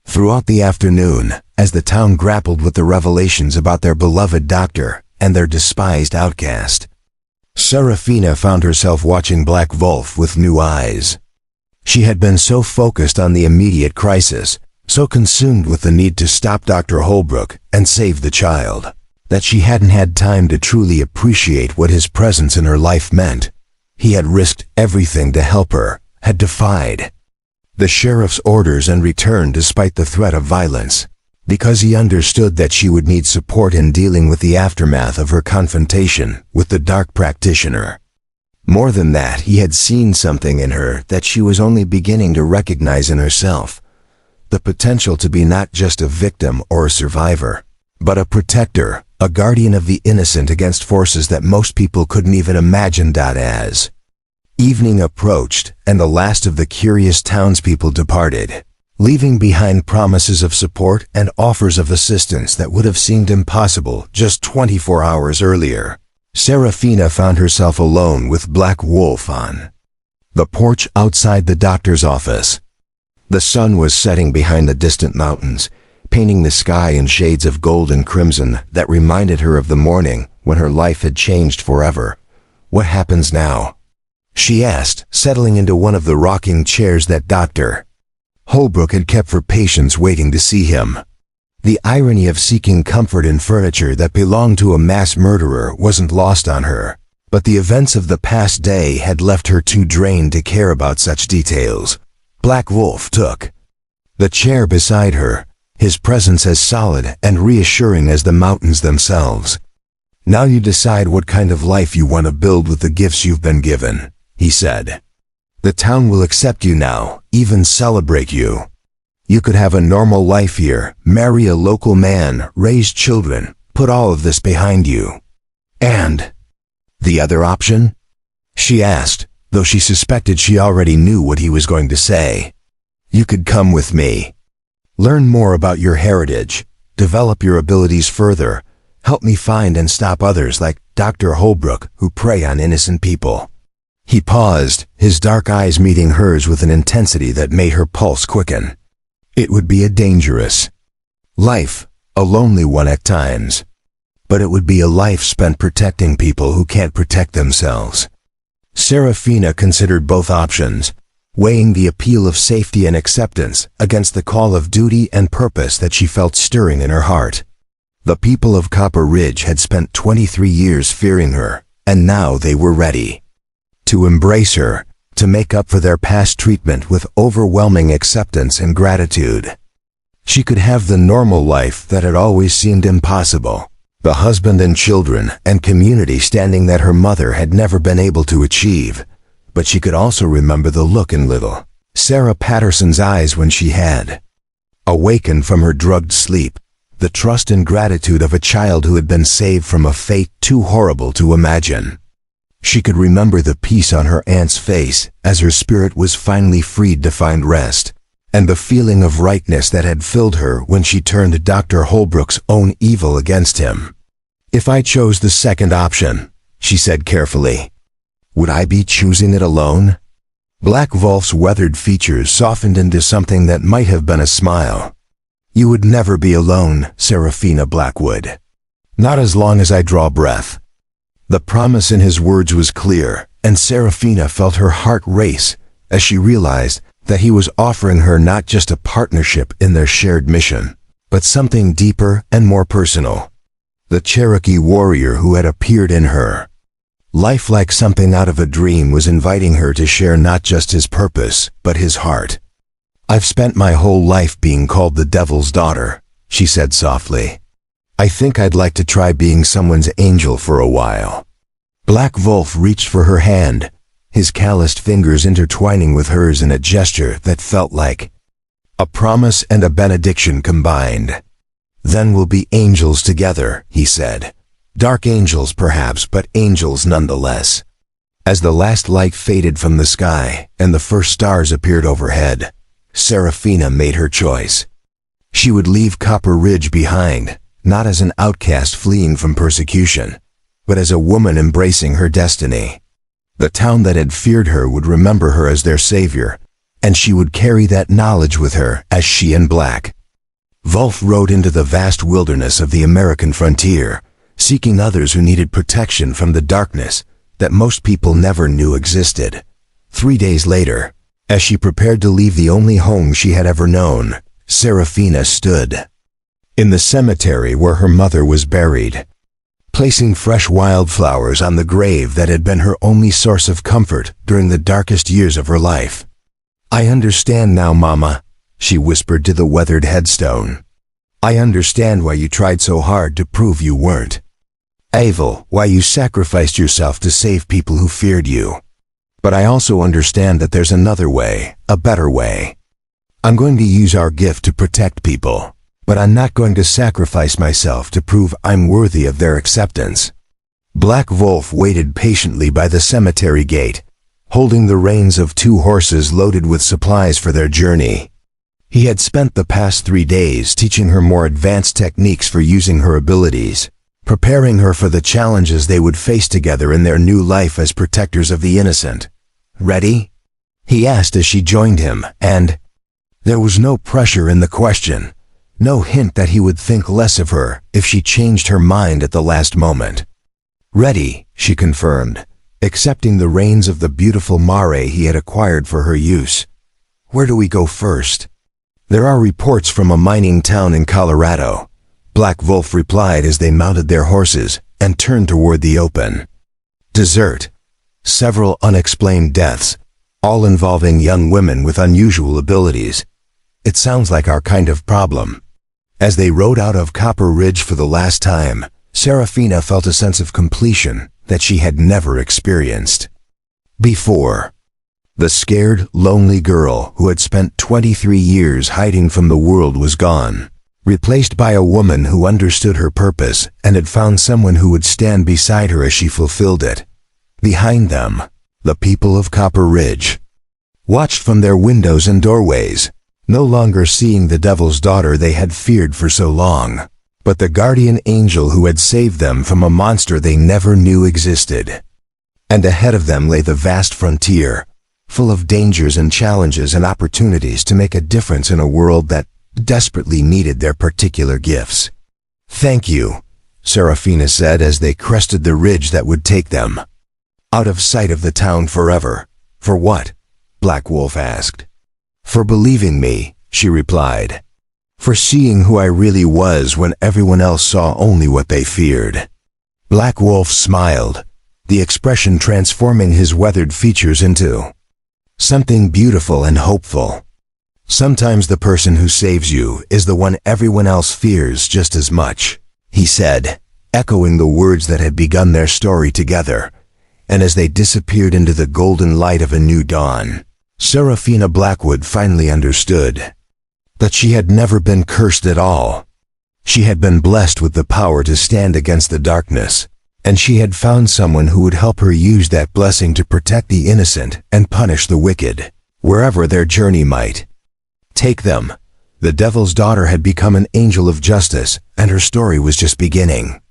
S1: Throughout the afternoon, as the town grappled with the revelations about their beloved doctor and their despised outcast, Serafina found herself watching Black Wolf with new eyes. She had been so focused on the immediate crisis, so consumed with the need to stop Dr. Holbrook and save the child, that she hadn't had time to truly appreciate what his presence in her life meant. He had risked everything to help her, had defied the sheriff's orders and returned despite the threat of violence, because he understood that she would need support in dealing with the aftermath of her confrontation with the dark practitioner. More than that, he had seen something in her that she was only beginning to recognize in herself, the potential to be not just a victim or a survivor, but a protector, a guardian of the innocent against forces that most people couldn't even imagine. As evening approached and the last of the curious townspeople departed, leaving behind promises of support and offers of assistance that would have seemed impossible just 24 hours earlier, Serafina found herself alone with Black Wolf on the porch outside the doctor's office. The sun was setting behind the distant mountains, painting the sky in shades of gold and crimson that reminded her of the morning when her life had changed forever. "What happens now?" she asked, settling into one of the rocking chairs that Dr. Holbrook had kept for patients waiting to see him. The irony of seeking comfort in furniture that belonged to a mass murderer wasn't lost on her, but the events of the past day had left her too drained to care about such details. Black Wolf took the chair beside her, his presence as solid and reassuring as the mountains themselves. "Now you decide what kind of life you want to build with the gifts you've been given," he said. "The town will accept you now, even celebrate you. You could have a normal life here, marry a local man, raise children, put all of this behind you." "And the other option?" she asked, though she suspected she already knew what he was going to say. "You could come with me. Learn more about your heritage, develop your abilities further, help me find and stop others like Dr. Holbrook who prey on innocent people." He paused, his dark eyes meeting hers with an intensity that made her pulse quicken. It would be a dangerous life, a lonely one at times, but it would be a life spent protecting people who can't protect themselves. Serafina considered both options, weighing the appeal of safety and acceptance against the call of duty and purpose that she felt stirring in her heart. The people of Copper Ridge had spent 23 years fearing her, and now they were ready to embrace her, to make up for their past treatment with overwhelming acceptance and gratitude. She could have the normal life that had always seemed impossible, the husband and children and community standing that her mother had never been able to achieve. But she could also remember the look in little Sarah Patterson's eyes when she had awakened from her drugged sleep, the trust and gratitude of a child who had been saved from a fate too horrible to imagine. She could remember the peace on her aunt's face as her spirit was finally freed to find rest, and the feeling of rightness that had filled her when she turned Dr. Holbrook's own evil against him. "If I chose the second option," she said carefully, "would I be choosing it alone?" Black Wolf's weathered features softened into something that might have been a smile. "You would never be alone, Serafina Blackwood. Not as long as I draw breath." The promise in his words was clear, and Serafina felt her heart race as she realized that he was offering her not just a partnership in their shared mission, but something deeper and more personal. The Cherokee warrior who had appeared in her life like something out of a dream was inviting her to share not just his purpose, but his heart. "I've spent my whole life being called the Devil's Daughter," she said softly. "I think I'd like to try being someone's angel for a while." Black Wolf reached for her hand, his calloused fingers intertwining with hers in a gesture that felt like a promise and a benediction combined. "Then we'll be angels together," he said. "Dark angels perhaps, but angels nonetheless." As the last light faded from the sky and the first stars appeared overhead, Serafina made her choice. She would leave Copper Ridge behind, not as an outcast fleeing from persecution, but as a woman embracing her destiny. The town that had feared her would remember her as their savior, and she would carry that knowledge with her as she and Black Wolf rode into the vast wilderness of the American frontier, seeking others who needed protection from the darkness that most people never knew existed. 3 days later, as she prepared to leave the only home she had ever known, Serafina stood in the cemetery where her mother was buried, placing fresh wildflowers on the grave that had been her only source of comfort during the darkest years of her life. "I understand now, Mama," she whispered to the weathered headstone. "I understand why you tried so hard to prove you weren't evil, why you sacrificed yourself to save people who feared you. But I also understand that there's another way, a better way. I'm going to use our gift to protect people, but I'm not going to sacrifice myself to prove I'm worthy of their acceptance." Black Wolf waited patiently by the cemetery gate, holding the reins of 2 horses loaded with supplies for their journey. He had spent the past 3 days teaching her more advanced techniques for using her abilities, preparing her for the challenges they would face together in their new life as protectors of the innocent. "Ready?" he asked as she joined him, and there was no pressure in the question, no hint that he would think less of her if she changed her mind at the last moment. "Ready," she confirmed, accepting the reins of the beautiful mare he had acquired for her use. "Where do we go first?" "There are reports from a mining town in Colorado," Black Wolf replied as they mounted their horses and turned toward the open desert. Several unexplained deaths, all involving young women with unusual abilities. "It sounds like our kind of problem." As they rode out of Copper Ridge for the last time, Serafina felt a sense of completion that she had never experienced before. The scared, lonely girl who had spent 23 years hiding from the world was gone, replaced by a woman who understood her purpose and had found someone who would stand beside her as she fulfilled it. Behind them, the people of Copper Ridge watched from their windows and doorways, no longer seeing the devil's daughter they had feared for so long, but the guardian angel who had saved them from a monster they never knew existed. And ahead of them lay the vast frontier, full of dangers and challenges and opportunities to make a difference in a world that desperately needed their particular gifts. "Thank you," Serafina said as they crested the ridge that would take them out of sight of the town forever. "For what?" Black Wolf asked. "For believing me," she replied. "For seeing who I really was when everyone else saw only what they feared." Black Wolf smiled, the expression transforming his weathered features into something beautiful and hopeful. "Sometimes the person who saves you is the one everyone else fears just as much," he said, echoing the words that had begun their story together. And as they disappeared into the golden light of a new dawn, Serafina Blackwood finally understood that she had never been cursed at all. She had been blessed with the power to stand against the darkness, and she had found someone who would help her use that blessing to protect the innocent and punish the wicked, wherever their journey might take them. The devil's daughter had become an angel of justice, and her story was just beginning.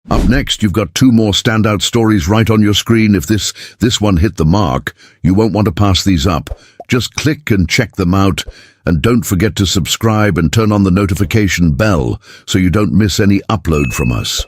S2: Up next, you've got 2 more standout stories right on your screen. If this one hit the mark, you won't want to pass these up. Just click and check them out, and don't forget to subscribe and turn on the notification bell so you don't miss any upload from us.